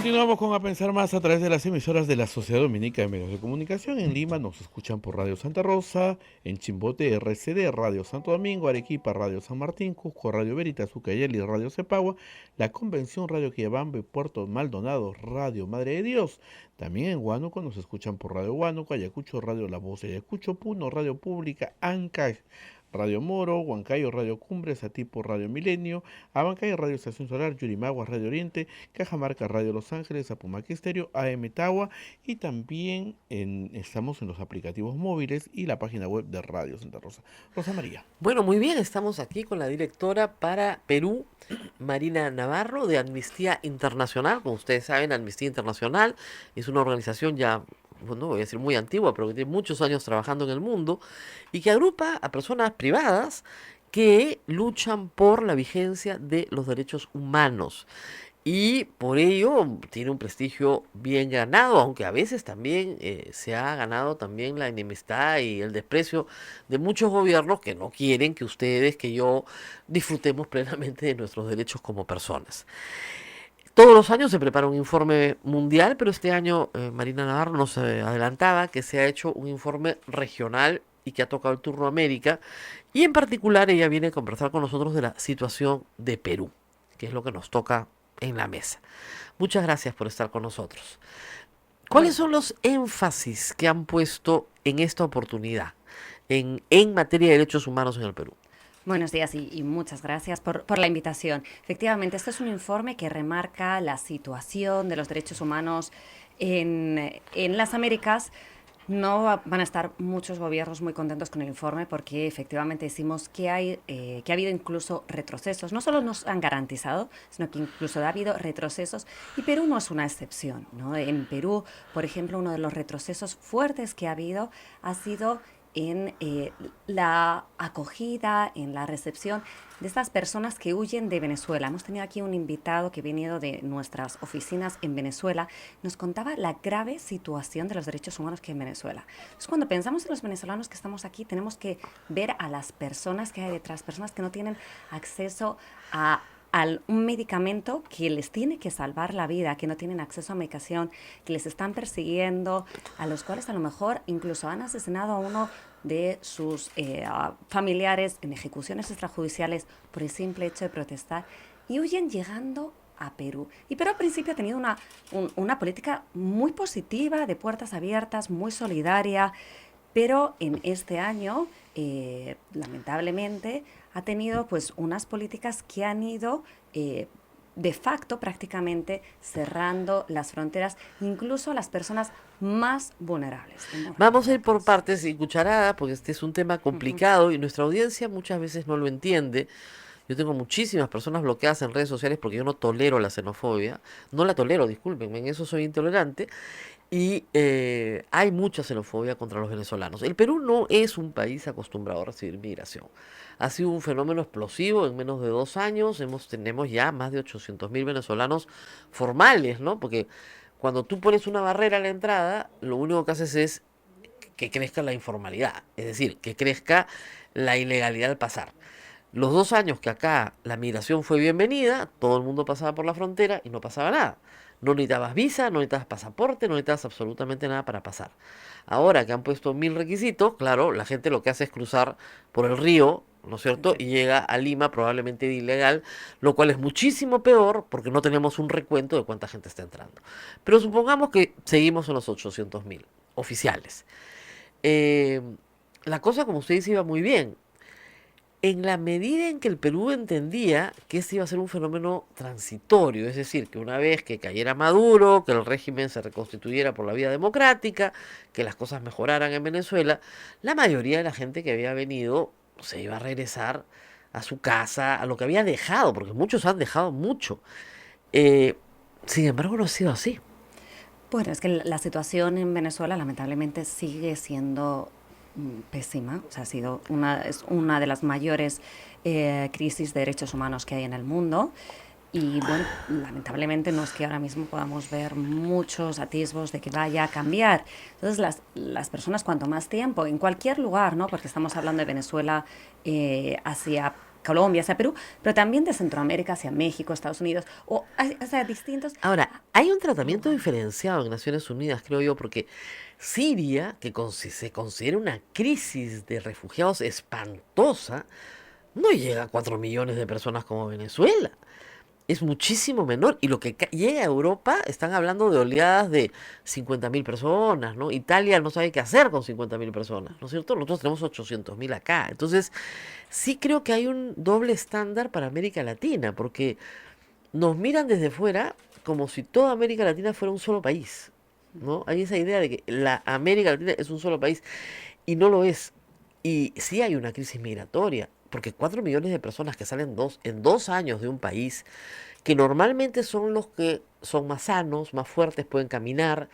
Continuamos con A Pensar Más a través de las emisoras de la Sociedad Dominica de Medios de Comunicación. En Lima nos escuchan por Radio Santa Rosa, en Chimbote RCD, Radio Santo Domingo, Arequipa, Radio San Martín, Cusco, Radio Veritas, Ucayali, Radio Cepagua, La Convención, Radio Quillabamba y Puerto Maldonado, Radio Madre de Dios. También en Huánuco nos escuchan por Radio Huánuco, Ayacucho, Radio La Voz de Ayacucho, Puno, Radio Pública, Ancash, Radio Moro, Huancayo, Radio Cumbres, Atipo, Radio Milenio, Abancay, Radio Estación Solar, Yurimaguas, Radio Oriente, Cajamarca, Radio Los Ángeles, Apumaque Estéreo, AM Tagua y también estamos en los aplicativos móviles y la página web de Radio Santa Rosa. Rosa María. Bueno, muy bien, estamos aquí con la directora para Perú, Marina Navarro, de Amnistía Internacional. Como ustedes saben, Amnistía Internacional es una organización ya, no voy a decir muy antigua, pero que tiene muchos años trabajando en el mundo y que agrupa a personas privadas que luchan por la vigencia de los derechos humanos. Y por ello tiene un prestigio bien ganado, aunque a veces también se ha ganado también la enemistad y el desprecio de muchos gobiernos que no quieren que ustedes, que yo, disfrutemos plenamente de nuestros derechos como personas. Todos los años se prepara un informe mundial, pero este año Marina Navarro nos adelantaba que se ha hecho un informe regional y que ha tocado el turno a América. Y en particular ella viene a conversar con nosotros de la situación de Perú, que es lo que nos toca en la mesa. Muchas gracias por estar con nosotros. ¿Cuáles son los énfasis que han puesto en esta oportunidad en materia de derechos humanos en el Perú? Buenos días y muchas gracias por la invitación. Efectivamente, este es un informe que remarca la situación de los derechos humanos en las Américas. No van a estar muchos gobiernos muy contentos con el informe porque efectivamente decimos que ha habido incluso retrocesos. No solo nos han garantizado, sino que incluso ha habido retrocesos y Perú no es una excepción, ¿no? En Perú, por ejemplo, uno de los retrocesos fuertes que ha habido ha sido en la acogida, en la recepción de estas personas que huyen de Venezuela. Hemos tenido aquí un invitado que ha venido de nuestras oficinas en Venezuela, nos contaba la grave situación de los derechos humanos que hay en Venezuela. Entonces, cuando pensamos en los venezolanos que estamos aquí, tenemos que ver a las personas que hay detrás, personas que no tienen acceso a un medicamento que les tiene que salvar la vida, que no tienen acceso a medicación, que les están persiguiendo, a los cuales a lo mejor incluso han asesinado a uno de sus familiares en ejecuciones extrajudiciales por el simple hecho de protestar y huyen llegando a Perú. Y Perú al principio ha tenido una política muy positiva, de puertas abiertas, muy solidaria, pero en este año, lamentablemente, ha tenido pues unas políticas que han ido de facto prácticamente cerrando las fronteras, incluso a las personas más vulnerables. Vamos a ir por partes y cucharada, porque este es un tema complicado y nuestra audiencia muchas veces no lo entiende. Yo tengo muchísimas personas bloqueadas en redes sociales porque yo no tolero la xenofobia. No la tolero, discúlpenme, en eso soy intolerante. Y hay mucha xenofobia contra los venezolanos. El Perú no es un país acostumbrado a recibir migración. Ha sido un fenómeno explosivo en menos de 2 años. Tenemos ya más de 800.000 venezolanos formales, ¿no? Porque cuando tú pones una barrera a la entrada, lo único que haces es que crezca la informalidad. Es decir, que crezca la ilegalidad al pasar. Los 2 años que acá la migración fue bienvenida, todo el mundo pasaba por la frontera y no pasaba nada. No necesitabas visa, no necesitabas pasaporte, no necesitabas absolutamente nada para pasar. Ahora que han puesto 1000 requisitos, claro, la gente lo que hace es cruzar por el río, ¿no es cierto? Y llega a Lima probablemente de ilegal, lo cual es muchísimo peor porque no tenemos un recuento de cuánta gente está entrando. Pero supongamos que seguimos en los 800.000 oficiales. La cosa, como usted dice, iba muy bien. En la medida en que el Perú entendía que este iba a ser un fenómeno transitorio, es decir, que una vez que cayera Maduro, que el régimen se reconstituyera por la vía democrática, que las cosas mejoraran en Venezuela, la mayoría de la gente que había venido se iba a regresar a su casa, a lo que había dejado, porque muchos han dejado mucho. Sin embargo, no ha sido así. Bueno, es que la situación en Venezuela lamentablemente sigue siendo pésima. O sea, es una de las mayores crisis de derechos humanos que hay en el mundo. Y bueno, lamentablemente no es que ahora mismo podamos ver muchos atisbos de que vaya a cambiar. Entonces, las personas, cuanto más tiempo, en cualquier lugar, ¿no? Porque estamos hablando de Venezuela hacia Colombia hacia Perú, pero también de Centroamérica hacia México, Estados Unidos, o sea, distintos. Ahora, hay un tratamiento diferenciado en Naciones Unidas, creo yo, porque Siria, que se considera una crisis de refugiados espantosa, no llega a 4 millones de personas como Venezuela. Es muchísimo menor. Y lo que llega a Europa, están hablando de oleadas de 50.000 personas, ¿no? Italia no sabe qué hacer con 50.000 personas, ¿no es cierto? Nosotros tenemos 800.000 acá. Entonces, sí creo que hay un doble estándar para América Latina, porque nos miran desde fuera como si toda América Latina fuera un solo país, ¿no? Hay esa idea de que la América Latina es un solo país y no lo es. Y sí hay una crisis migratoria, porque 4 millones de personas que salen en 2 años de un país, que normalmente son los que son más sanos, más fuertes, pueden caminar,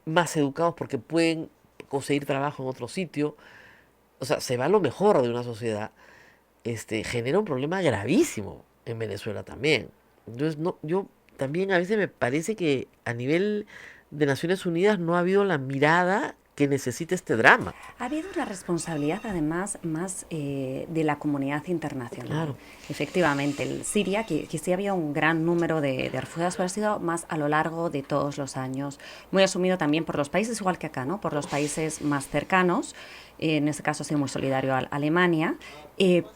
más educados porque pueden conseguir trabajo en otro sitio, o sea, se va lo mejor de una sociedad, genera un problema gravísimo en Venezuela también. Entonces, no, yo también a veces me parece que a nivel de Naciones Unidas no ha habido la mirada que necesita este drama. Ha habido una responsabilidad, además, más de la comunidad internacional. Claro. Efectivamente, en Siria, que sí había un gran número de refugiados, pero ha sido más a lo largo de todos los años, muy asumido también por los países, igual que acá, ¿no? Por los países más cercanos. En este caso ha sido muy solidario a Alemania,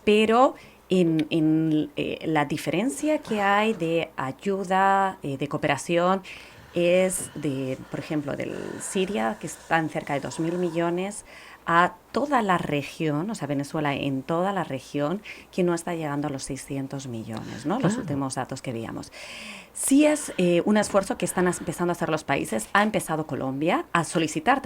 pero la diferencia que hay de ayuda, de cooperación, es por ejemplo, del Siria, que están cerca de 2.000 millones, a toda la región, o sea, Venezuela en toda la región, que no está llegando a los 600 millones, ¿no? Los últimos datos que veíamos. Sí es un esfuerzo que están empezando a hacer los países. Ha empezado Colombia a solicitar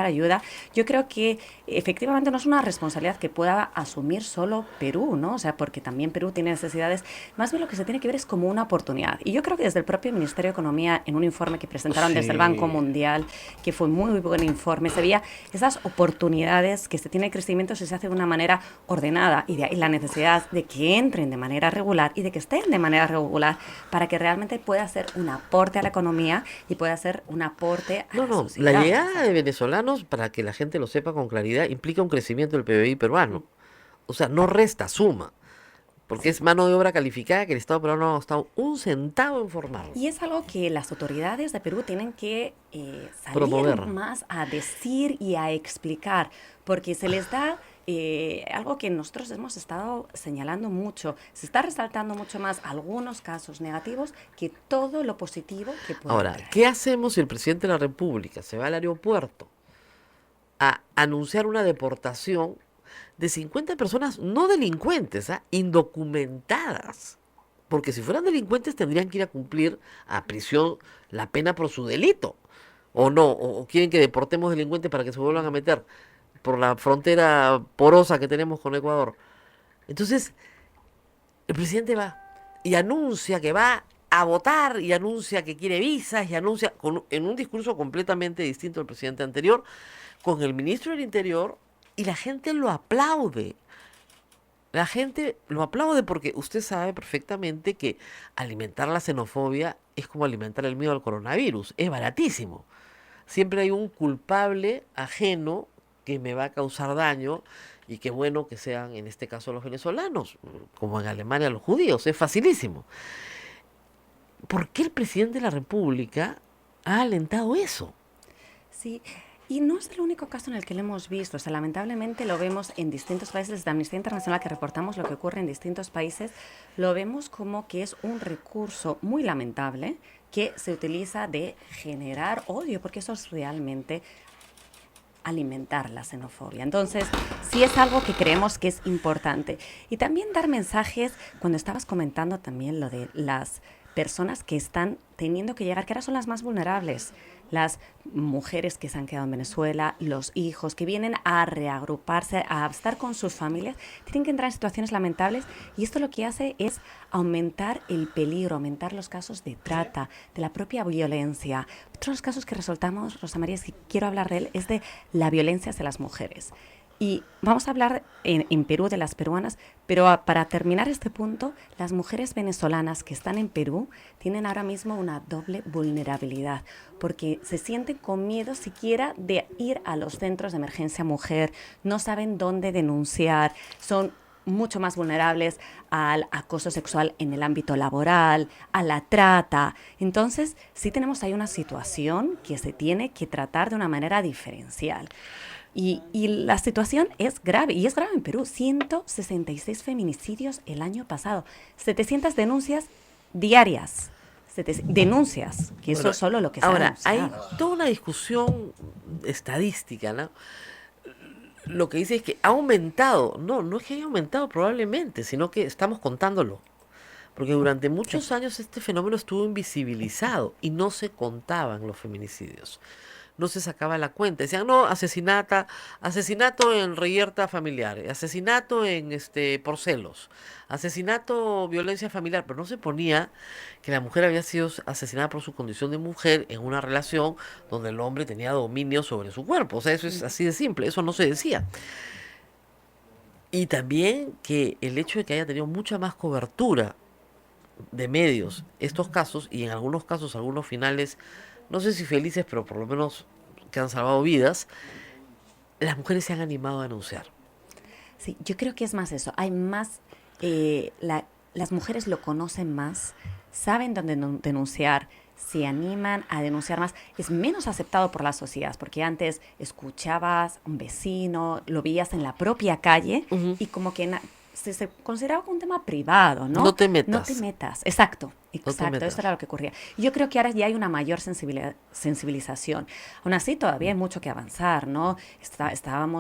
ayuda. Yo creo que efectivamente no es una responsabilidad que pueda asumir solo Perú, ¿no? O sea, porque también Perú tiene necesidades. Más bien lo que se tiene que ver es como una oportunidad. Y yo creo que desde el propio Ministerio de Economía, en un informe que presentaron desde el Banco Mundial, que fue muy buen informe, se veía esas oportunidades que se tiene el crecimiento si se hace de una manera ordenada, y de ahí la necesidad de que entren de manera regular y de que estén de manera regular para que realmente pueda hacer un aporte a la economía y pueda hacer un aporte a la sociedad. La llegada de venezolanos, para que la gente lo sepa con claridad, implica un crecimiento del PBI peruano. O sea, no resta, suma. Porque es mano de obra calificada que el Estado peruano no ha gastado un centavo en formarlo. Y es algo que las autoridades de Perú tienen que salir promover más a decir y a explicar, porque se les da algo que nosotros hemos estado señalando mucho. Se está resaltando mucho más algunos casos negativos que todo lo positivo que puede Ahora, traer. ¿qué hacemos si el presidente de la República se va al aeropuerto a anunciar una deportación de 50 personas no delincuentes, indocumentadas? Porque si fueran delincuentes tendrían que ir a cumplir a prisión la pena por su delito. O no, o quieren que deportemos delincuentes para que se vuelvan a meter por la frontera porosa que tenemos con Ecuador. Entonces, el presidente va y anuncia que va a votar, y anuncia que quiere visas, y anuncia en un discurso completamente distinto al presidente anterior, con el ministro del Interior, y la gente lo aplaude. La gente lo aplaude porque usted sabe perfectamente que alimentar la xenofobia es como alimentar el miedo al coronavirus. Es baratísimo. Siempre hay un culpable ajeno que me va a causar daño, y qué bueno que sean en este caso los venezolanos, como en Alemania los judíos. Es facilísimo. ¿Por qué el presidente de la República ha alentado eso? Sí, y no es el único caso en el que lo hemos visto. O sea, lamentablemente lo vemos en distintos países. Desde Amnistía Internacional, que reportamos lo que ocurre en distintos países, lo vemos como que es un recurso muy lamentable que se utiliza de generar odio, porque eso es realmente alimentar la xenofobia. Entonces, sí es algo que creemos que es importante. Y también dar mensajes, cuando estabas comentando también lo de las personas que están teniendo que llegar, que ahora son las más vulnerables, las mujeres que se han quedado en Venezuela, los hijos que vienen a reagruparse, a estar con sus familias, tienen que entrar en situaciones lamentables, y esto lo que hace es aumentar el peligro, aumentar los casos de trata, de la propia violencia. Otros casos que resaltamos, Rosa María, es que quiero hablar de él, es de la violencia hacia las mujeres. Y vamos a hablar en Perú de las peruanas, pero para terminar este punto, las mujeres venezolanas que están en Perú tienen ahora mismo una doble vulnerabilidad, porque se sienten con miedo siquiera de ir a los centros de emergencia mujer, no saben dónde denunciar, son mucho más vulnerables al acoso sexual en el ámbito laboral, a la trata. Entonces, sí tenemos ahí una situación que se tiene que tratar de una manera diferencial. Y la situación es grave, y es grave en Perú. 166 feminicidios el año pasado, 700 denuncias diarias. Denuncias, que eso Bueno, es solo lo que se ha ahora, hay denunciado. toda una discusión estadística, ¿no? Lo que dice es que ha aumentado. No, no es que haya aumentado probablemente, sino que estamos contándolo. Porque durante muchos años este fenómeno estuvo invisibilizado y no se contaban los feminicidios. No se sacaba la cuenta. Decían, no, asesinato en reyerta familiar, asesinato en por celos, asesinato, violencia familiar, pero no se ponía que la mujer había sido asesinada por su condición de mujer en una relación donde el hombre tenía dominio sobre su cuerpo. O sea, eso es así de simple, eso no se decía. Y también que el hecho de que haya tenido mucha más cobertura de medios estos casos, y en algunos casos algunos finales, no sé si felices, pero por lo menos que han salvado vidas, las mujeres se han animado a denunciar. Sí, yo creo que es más eso. Hay más, las mujeres lo conocen más, saben dónde denunciar, se animan a denunciar más. Es menos aceptado por la sociedad, porque antes escuchabas a un vecino, lo veías en la propia calle Ujú. y como que se consideraba como un tema privado, ¿no? No te No te metas. metas, exacto. No te Exacto, metas. eso era lo que ocurría. Yo creo que ahora ya hay una mayor sensibilización. Aún así, todavía hay mucho que avanzar, ¿no?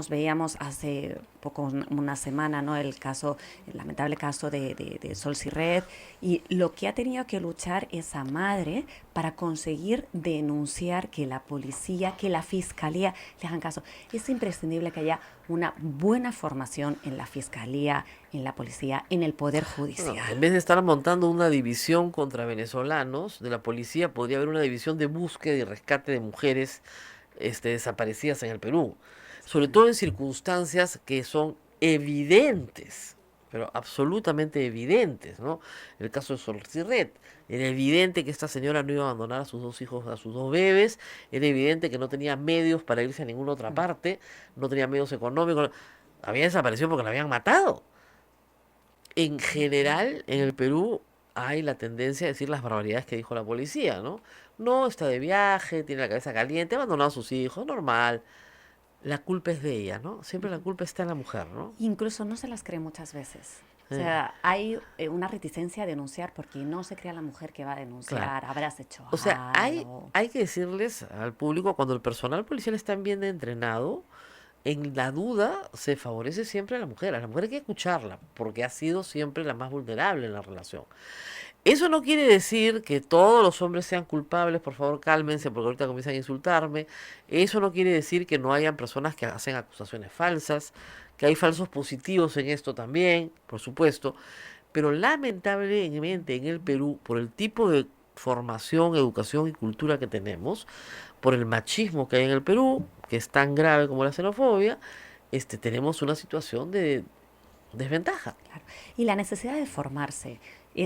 Veíamos hace poco, una semana, ¿no? El lamentable caso de Sol Sirret, y lo que ha tenido que luchar esa madre para conseguir denunciar, que la policía, que la fiscalía le hagan caso. Es imprescindible que haya una buena formación en la fiscalía, en la policía, en el poder Bueno, judicial. en vez de estar montando una división contra venezolanos de la policía, podría haber una división de búsqueda y rescate de mujeres desaparecidas en el Perú. Sobre todo en circunstancias que son evidentes, pero absolutamente evidentes, ¿no? En el caso de Sol Sirret, era evidente que esta señora no iba a abandonar a sus dos hijos, a sus dos bebés, era evidente que no tenía medios para irse a ninguna otra parte, no tenía medios económicos, había desaparecido porque la habían matado. En general, en el Perú hay la tendencia a decir las barbaridades que dijo la policía, ¿no? No, está de viaje, tiene la cabeza caliente, ha abandonado a sus hijos, normal. La culpa es de ella, ¿no? Siempre la culpa está en la mujer, ¿no? Incluso no se las cree muchas veces. O Eh, sea, hay una reticencia a denunciar porque no se cree a la mujer que va a claro. denunciar, habrás hecho O sea, algo. hay que decirles al público, cuando el personal policial está bien entrenado, en la duda se favorece siempre a la mujer. A la mujer hay que escucharla, porque ha sido siempre la más vulnerable en la relación. Eso no quiere decir que todos los hombres sean culpables, por favor cálmense porque ahorita comienzan a insultarme. Eso no quiere decir que no hayan personas que hacen acusaciones falsas, que hay falsos positivos en esto también, por supuesto. Pero lamentablemente en el Perú, por el tipo de formación, educación y cultura que tenemos, por el machismo que hay en el Perú, que es tan grave como la xenofobia, tenemos una situación de desventaja. Claro. Y la necesidad de formarse.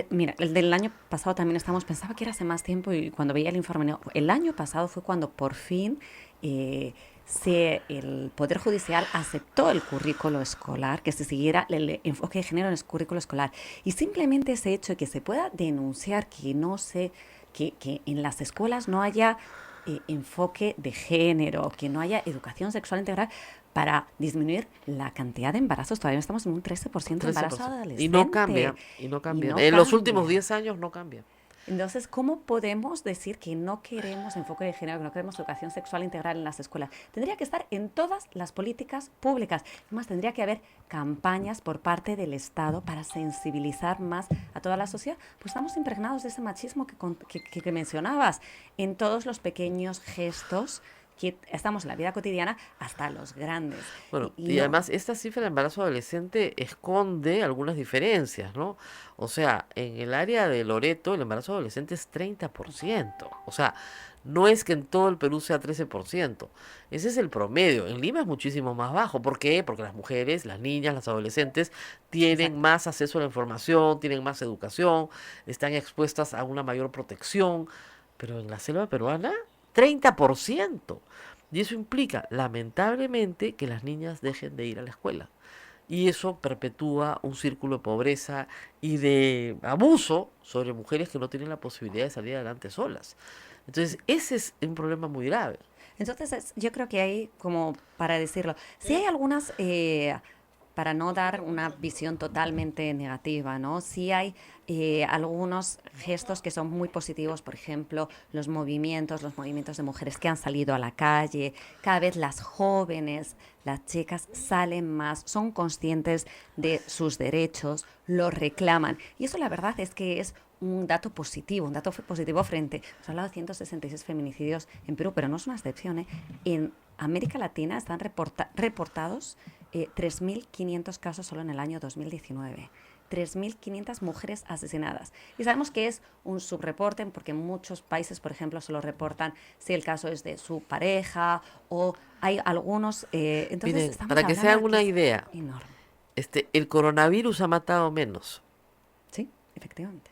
Mira, el del año pasado también pensaba que era hace más tiempo, y cuando veía el informe, no, el año pasado fue cuando por fin el Poder Judicial aceptó el currículo escolar, que se siguiera el enfoque de género en el currículo escolar. Y simplemente ese hecho de que se pueda denunciar que en las escuelas no haya enfoque de género, que no haya educación sexual integral, para disminuir la cantidad de embarazos. Todavía estamos en un 13% de embarazo 13%. adolescente. Y no cambia, y no cambia. no En los últimos cambia. 10 años no cambia. Entonces, ¿cómo podemos decir que no queremos enfoque de género, que no queremos educación sexual integral en las escuelas? Tendría que estar en todas las políticas públicas. Además, tendría que haber campañas por parte del Estado para sensibilizar más a toda la sociedad. Pues estamos impregnados de ese machismo que mencionabas, en todos los pequeños gestos que estamos en la vida cotidiana, hasta los grandes. Bueno, Y y no, además esta cifra de embarazo adolescente esconde algunas diferencias, ¿no? O sea, en el área de Loreto el embarazo adolescente es 30%. O sea, no es que en todo el Perú sea 13%. Ese es el promedio. En Lima es muchísimo más bajo. ¿Por qué? Porque las mujeres, las niñas, las adolescentes tienen exacto. más acceso a la información, tienen más educación, están expuestas a una mayor protección. Pero en la selva peruana, 30%. Y eso implica, lamentablemente, que las niñas dejen de ir a la escuela. y eso perpetúa un círculo de pobreza y de abuso sobre mujeres que no tienen la posibilidad de salir adelante solas. Entonces, ese es un problema muy grave. Entonces, yo creo que hay, como para decirlo, sí hay algunas, para no dar una visión totalmente negativa, ¿no? Sí hay algunos gestos que son muy positivos, por ejemplo, los movimientos de mujeres que han salido a la calle, cada vez las jóvenes, las chicas salen más, son conscientes de sus derechos, los reclaman. Y eso la verdad es que es un dato positivo, frente, hemos hablado de 166 feminicidios en Perú, pero no es una excepción, ¿eh? En América Latina están reportados 3.500 casos solo en el año 2019. 3.500 mujeres asesinadas. Y sabemos que es un subreporte porque en muchos países, por ejemplo, solo reportan si el caso es de su pareja o hay algunos... entonces, Miren, estamos para que se hablando hagan de una es idea, enorme. el coronavirus ha matado menos. Sí, efectivamente.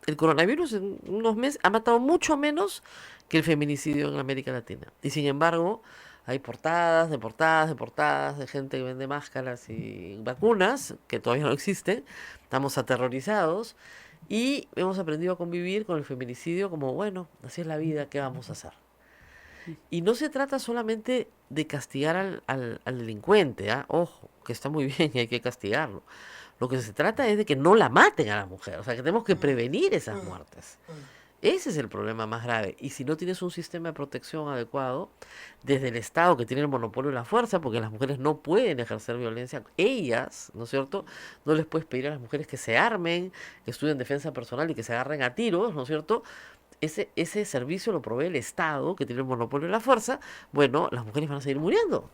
El coronavirus en unos meses ha matado mucho menos que el feminicidio en América Latina. Y sin embargo, hay portadas de gente que vende máscaras y vacunas, que todavía no existen. Estamos aterrorizados y hemos aprendido a convivir con el feminicidio como, bueno, así es la vida, ¿qué vamos a hacer? Y no se trata solamente de castigar al delincuente, ¿ah? Ojo, que está muy bien y hay que castigarlo. Lo que se trata es de que no la maten a la mujer, o sea, que tenemos que prevenir esas muertes. Ese es el problema más grave. Y si no tienes un sistema de protección adecuado, desde el Estado que tiene el monopolio de la fuerza, porque las mujeres no pueden ejercer violencia, ellas, ¿no es cierto? No les puedes pedir a las mujeres que se armen, que estudien defensa personal y que se agarren a tiros, ¿no es cierto? Ese servicio lo provee el Estado, que tiene el monopolio de la fuerza. Bueno, las mujeres van a seguir muriendo.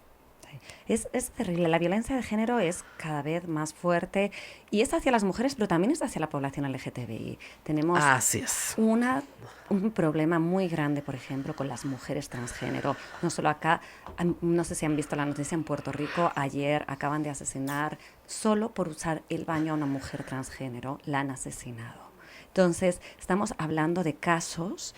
Es terrible, la violencia de género es cada vez más fuerte y es hacia las mujeres, pero también es hacia la población LGTBI. Tenemos Así es. un problema muy grande, por ejemplo, con las mujeres transgénero. No solo acá, no sé si han visto la noticia en Puerto Rico, ayer acaban de asesinar, solo por usar el baño a una mujer transgénero, la han asesinado. Entonces, estamos hablando de casos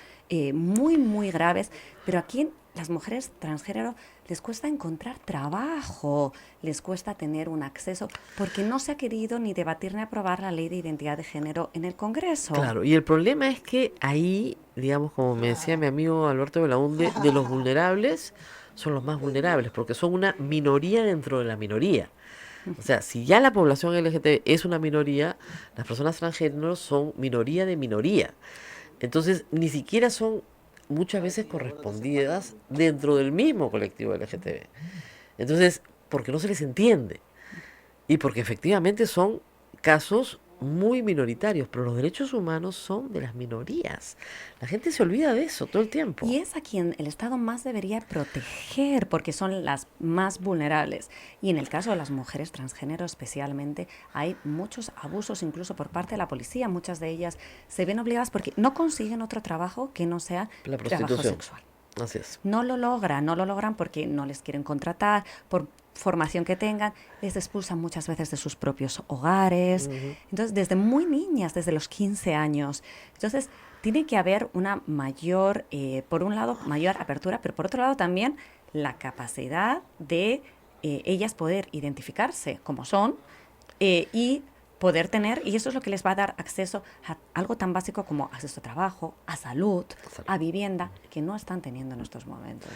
muy, muy graves, pero aquí las mujeres transgénero les cuesta encontrar trabajo, les cuesta tener un acceso, porque no se ha querido ni debatir ni aprobar la ley de identidad de género en el Congreso. Claro, y el problema es que ahí, digamos, como me decía mi amigo Alberto Belaúnde, de los vulnerables son los más vulnerables, porque son una minoría dentro de la minoría. O sea, si ya la población LGBT es una minoría, las personas transgénero son minoría de minoría. Entonces, ni siquiera son muchas veces correspondidas dentro del mismo colectivo LGTB. Entonces, porque no se les entiende y porque efectivamente son casos muy minoritarios, pero los derechos humanos son de las minorías. La gente se olvida de eso todo el tiempo. Y es a quien el Estado más debería proteger, porque son las más vulnerables. Y en el caso de las mujeres transgénero especialmente, hay muchos abusos incluso por parte de la policía. Muchas de ellas se ven obligadas porque no consiguen otro trabajo que no sea La trabajo prostitución. sexual. Así es. No lo logran porque no les quieren contratar, por formación que tengan, les expulsan muchas veces de sus propios hogares. Entonces, desde muy niñas, desde los 15 años. Entonces, tiene que haber una mayor, por un lado, mayor apertura, pero por otro lado también la capacidad de ellas poder identificarse como son y poder tener, y eso es lo que les va a dar acceso a algo tan básico como acceso a trabajo, a salud, a vivienda, que no están teniendo en estos momentos.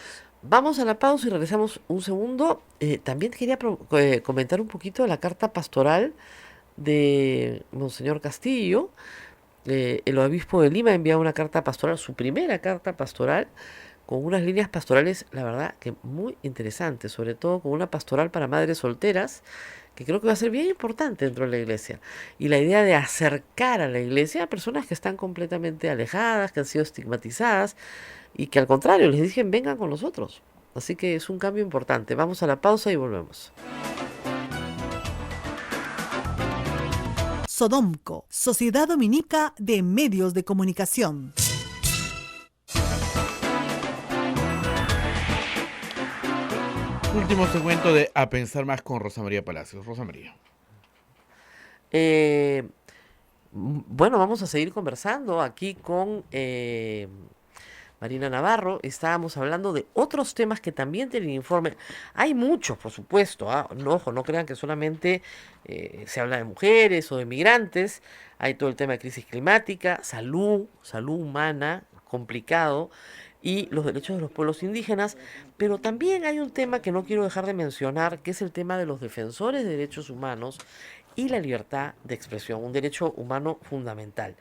Vamos a la pausa y regresamos un segundo. También quería comentar un poquito la carta pastoral de Monseñor Castillo. El obispo de Lima ha enviado una carta pastoral, su primera carta pastoral, con unas líneas pastorales, la verdad, que muy interesantes, sobre todo con una pastoral para madres solteras, que creo que va a ser bien importante dentro de la iglesia. Y la idea de acercar a la iglesia a personas que están completamente alejadas, que han sido estigmatizadas, y que al contrario les dicen vengan con nosotros. Así que es un cambio importante. Vamos a la pausa y volvemos. Sodomco, Sociedad Dominica de Medios de Comunicación. Último segmento de A Pensar Más con Rosa María Palacios. Rosa María. Bueno, vamos a seguir conversando aquí con Marina Navarro, estábamos hablando de otros temas que también tienen informe. Hay muchos, por supuesto, no, ojo, no crean que solamente se habla de mujeres o de migrantes. Hay todo el tema de crisis climática, salud humana, complicado, y los derechos de los pueblos indígenas, pero también hay un tema que no quiero dejar de mencionar, que es el tema de los defensores de derechos humanos y la libertad de expresión, un derecho humano fundamental.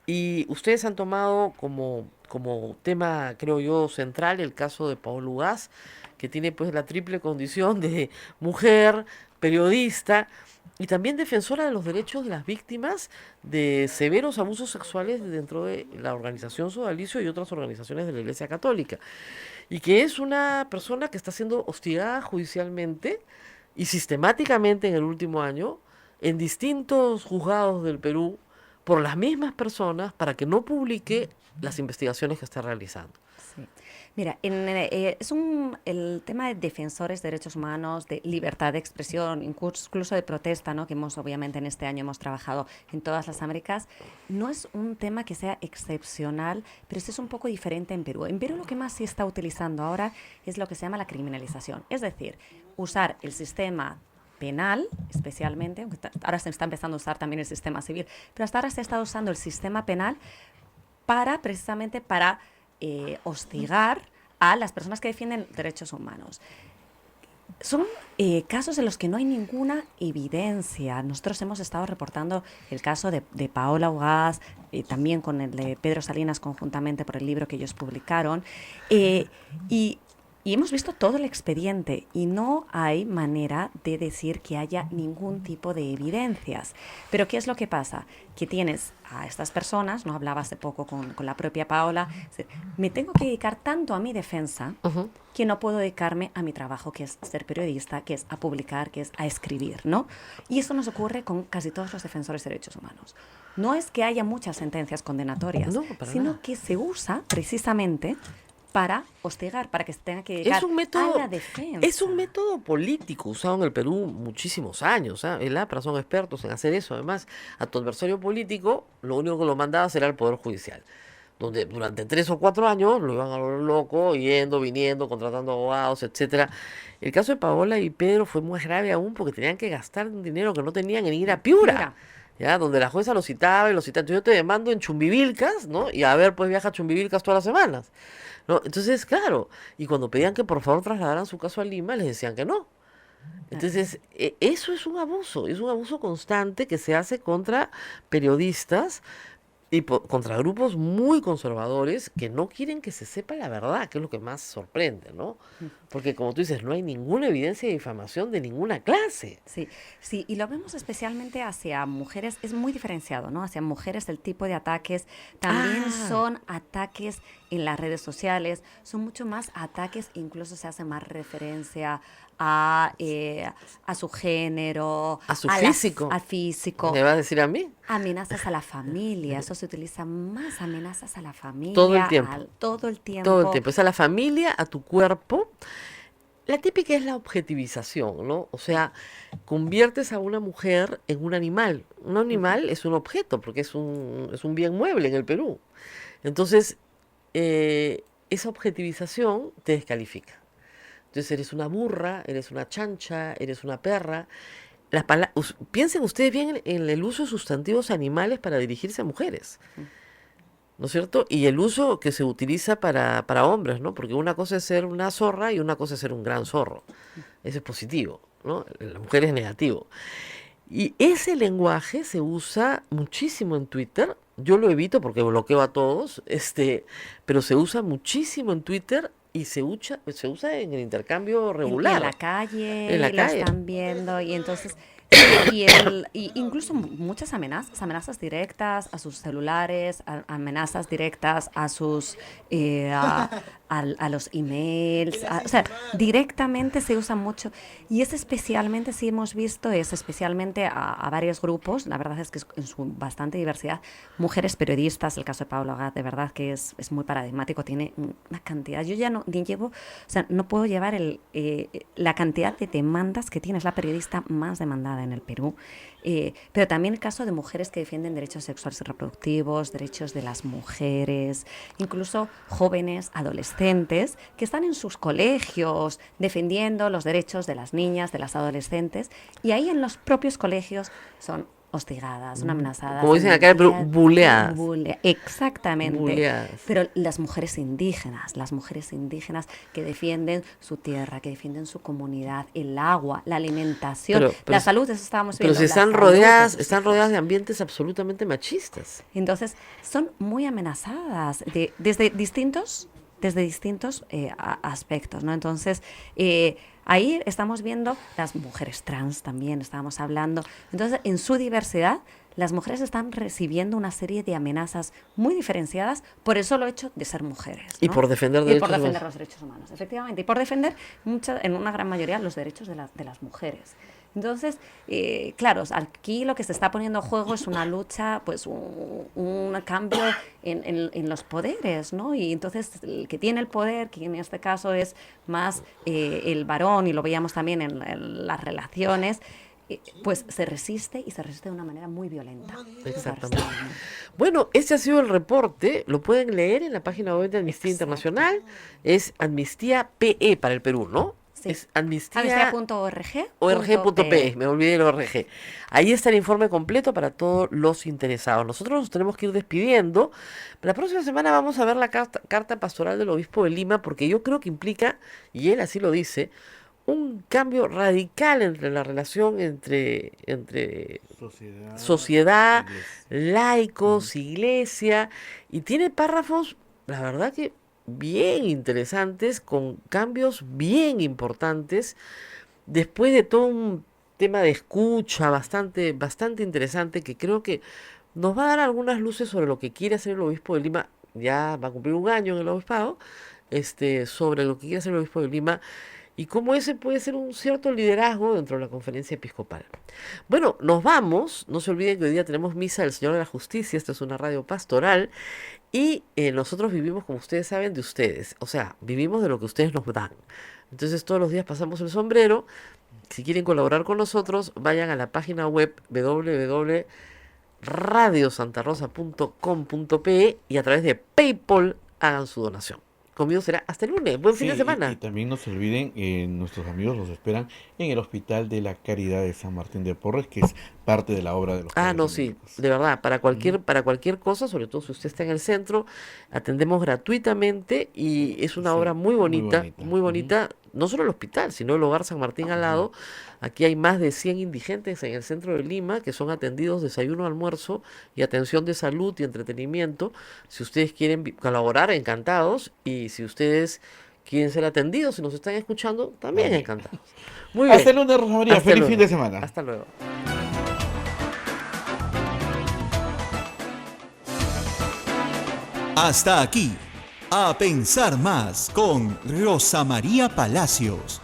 Y ustedes han tomado como tema, creo yo, central el caso de Paola Ugaz, que tiene pues la triple condición de mujer, periodista y también defensora de los derechos de las víctimas de severos abusos sexuales dentro de la organización Sodalicio y otras organizaciones de la Iglesia Católica. Y que es una persona que está siendo hostigada judicialmente y sistemáticamente en el último año en distintos juzgados del Perú por las mismas personas para que no publique las investigaciones que está realizando. Sí. Mira, el tema de defensores de derechos humanos, de libertad de expresión, incluso de protesta, ¿no? Que obviamente en este año hemos trabajado en todas las Américas, no es un tema que sea excepcional, pero sí es un poco diferente en Perú. En Perú lo que más se está utilizando ahora es lo que se llama la criminalización, es decir, usar el sistema penal, especialmente, aunque ahora se está empezando a usar también el sistema civil, pero hasta ahora se ha estado usando el sistema penal precisamente para hostigar a las personas que defienden derechos humanos. Son casos en los que no hay ninguna evidencia. Nosotros hemos estado reportando el caso de Paola Ugaz, también con el de Pedro Salinas conjuntamente por el libro que ellos publicaron, y hemos visto todo el expediente y no hay manera de decir que haya ningún tipo de evidencias. Pero ¿qué es lo que pasa? Que tienes a estas personas, no hablaba hace poco con la propia Paola, me tengo que dedicar tanto a mi defensa que no puedo dedicarme a mi trabajo, que es ser periodista, que es a publicar, que es a escribir, ¿no? Y eso nos ocurre con casi todos los defensores de derechos humanos. No es que haya muchas sentencias condenatorias, sino que se usa precisamente para hostigar, para que se tenga que dedicar a la defensa. Es un método político usado en el Perú muchísimos años. El APRA son expertos en hacer eso. Además, a tu adversario político, lo único que lo mandaba era el Poder Judicial, donde durante 3 o 4 años lo iban a volver loco, yendo, viniendo, contratando abogados, etcétera. El caso de Paola y Pedro fue más grave aún porque tenían que gastar un dinero que no tenían en ir a Piura. ¿Ya? Donde la jueza lo citaba y lo citaba. Entonces yo te demando en Chumbivilcas, ¿no? Y a ver, pues viaja a Chumbivilcas todas las semanas, ¿no? Entonces, claro, y cuando pedían que por favor trasladaran su caso a Lima, les decían que no. Entonces, eso es un abuso constante que se hace contra periodistas y contra grupos muy conservadores que no quieren que se sepa la verdad, que es lo que más sorprende, ¿no? Porque como tú dices, no hay ninguna evidencia de difamación de ninguna clase. Sí, sí, y lo vemos especialmente hacia mujeres, es muy diferenciado, ¿no? Hacia mujeres el tipo de ataques también son ataques en las redes sociales, son mucho más ataques, incluso se hace más referencia a su género, a su físico. Al físico. ¿Me va a decir a mí? Amenazas a la familia, eso se utiliza más, amenazas a la familia. Todo el tiempo. Todo el tiempo. Todo el tiempo. Es a la familia, a tu cuerpo. La típica es la objetivización, ¿no? O sea, conviertes a una mujer en un animal. Un animal es un objeto, porque es un bien mueble en el Perú. Entonces, esa objetivización te descalifica. Entonces eres una burra, eres una chancha, eres una perra. Piensen ustedes bien en el uso de sustantivos animales para dirigirse a mujeres, ¿no es cierto? Y el uso que se utiliza para hombres, ¿no? Porque una cosa es ser una zorra y una cosa es ser un gran zorro. Ese es positivo, ¿no? La mujer es negativo. Y ese lenguaje se usa muchísimo en Twitter. Yo lo evito porque bloqueo a todos, pero se usa muchísimo en Twitter. Y se usa en el intercambio regular. En la calle, en la lo calle. están viendo y entonces... Y incluso muchas amenazas directas a sus celulares, amenazas directas a sus a los emails, o sea, directamente se usa mucho y es especialmente, sí hemos visto, es especialmente a varios grupos, la verdad es que es en su bastante diversidad, mujeres periodistas, el caso de Paola Ugaz, de verdad que es muy paradigmático, tiene una cantidad, yo ya no puedo llevar la cantidad de demandas que tiene, es la periodista más demandada nada en el Perú. Pero también el caso de mujeres que defienden derechos sexuales y reproductivos, derechos de las mujeres, incluso jóvenes, adolescentes, que están en sus colegios defendiendo los derechos de las niñas, de las adolescentes, y ahí en los propios colegios son hostigadas, son amenazadas. Como dicen acá, pero buleadas. Exactamente. Buleadas. Pero las mujeres indígenas que defienden su tierra, que defienden su comunidad, el agua, la alimentación, Pero la salud, eso estábamos viendo. Pero si están rodeadas de ambientes absolutamente machistas. Entonces, son muy amenazadas desde distintos aspectos, ¿no? Entonces, ahí estamos viendo las mujeres trans también, estábamos hablando. Entonces, en su diversidad, las mujeres están recibiendo una serie de amenazas muy diferenciadas por el solo hecho de ser mujeres, ¿no? Y por defender los derechos humanos, efectivamente. Y por defender, en una gran mayoría, los derechos de las mujeres. Entonces, claro, aquí lo que se está poniendo en juego es una lucha, pues un cambio en los poderes, ¿no? Y entonces el que tiene el poder, que en este caso es más el varón, y lo veíamos también en las relaciones, pues se resiste de una manera muy violenta. Exactamente. Bueno, este ha sido el reporte, lo pueden leer en la página web de Amnistía Internacional, es Amnistía PE para el Perú, ¿no? Sí. Es amnistía.org. org.pe, me olvidé el org. Ahí está el informe completo para todos los interesados. Nosotros nos tenemos que ir despidiendo. La próxima semana vamos a ver la carta pastoral del obispo de Lima, porque yo creo que implica, y él así lo dice, un cambio radical entre la relación entre sociedad, laicos, iglesia, y tiene párrafos, la verdad que bien interesantes, con cambios bien importantes, después de todo un tema de escucha bastante interesante, que creo que nos va a dar algunas luces sobre lo que quiere hacer el obispo de Lima. Ya va a cumplir un año en el obispado, sobre lo que quiere hacer el obispo de Lima y cómo ese puede ser un cierto liderazgo dentro de la conferencia episcopal. Bueno, nos vamos. No se olviden que hoy día tenemos misa del Señor de la Justicia. Esta es una radio pastoral y nosotros vivimos, como ustedes saben, de ustedes. O sea, vivimos de lo que ustedes nos dan. Entonces todos los días pasamos el sombrero. Si quieren colaborar con nosotros, vayan a la página web www.radiosantarosa.com.pe y a través de PayPal hagan su donación. Conmigo será hasta el lunes. Buen fin de semana. Y también no se olviden, nuestros amigos los esperan en el Hospital de la Caridad de San Martín de Porres, que es parte de la obra de los Ah, Padres no, sí, Dominicos. de verdad, para cualquier cosa, sobre todo si usted está en el centro, atendemos gratuitamente y es una Sí, obra muy bonita, muy bonita. no solo el hospital, sino el Hogar San Martín al lado. Aquí hay más de 100 indigentes en el centro de Lima que son atendidos desayuno, almuerzo y atención de salud y entretenimiento. Si ustedes quieren colaborar, encantados, y si ustedes quieren ser atendidos, si nos están escuchando, también encantados. Muy bien. Hasta el lunes, Rosa María. Hasta Feliz luego. fin de semana. Hasta luego. Hasta aquí, A Pensar Más con Rosa María Palacios.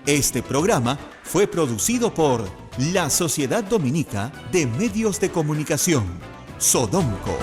Este programa fue producido por la Sociedad Dominica de Medios de Comunicación, Sodomco.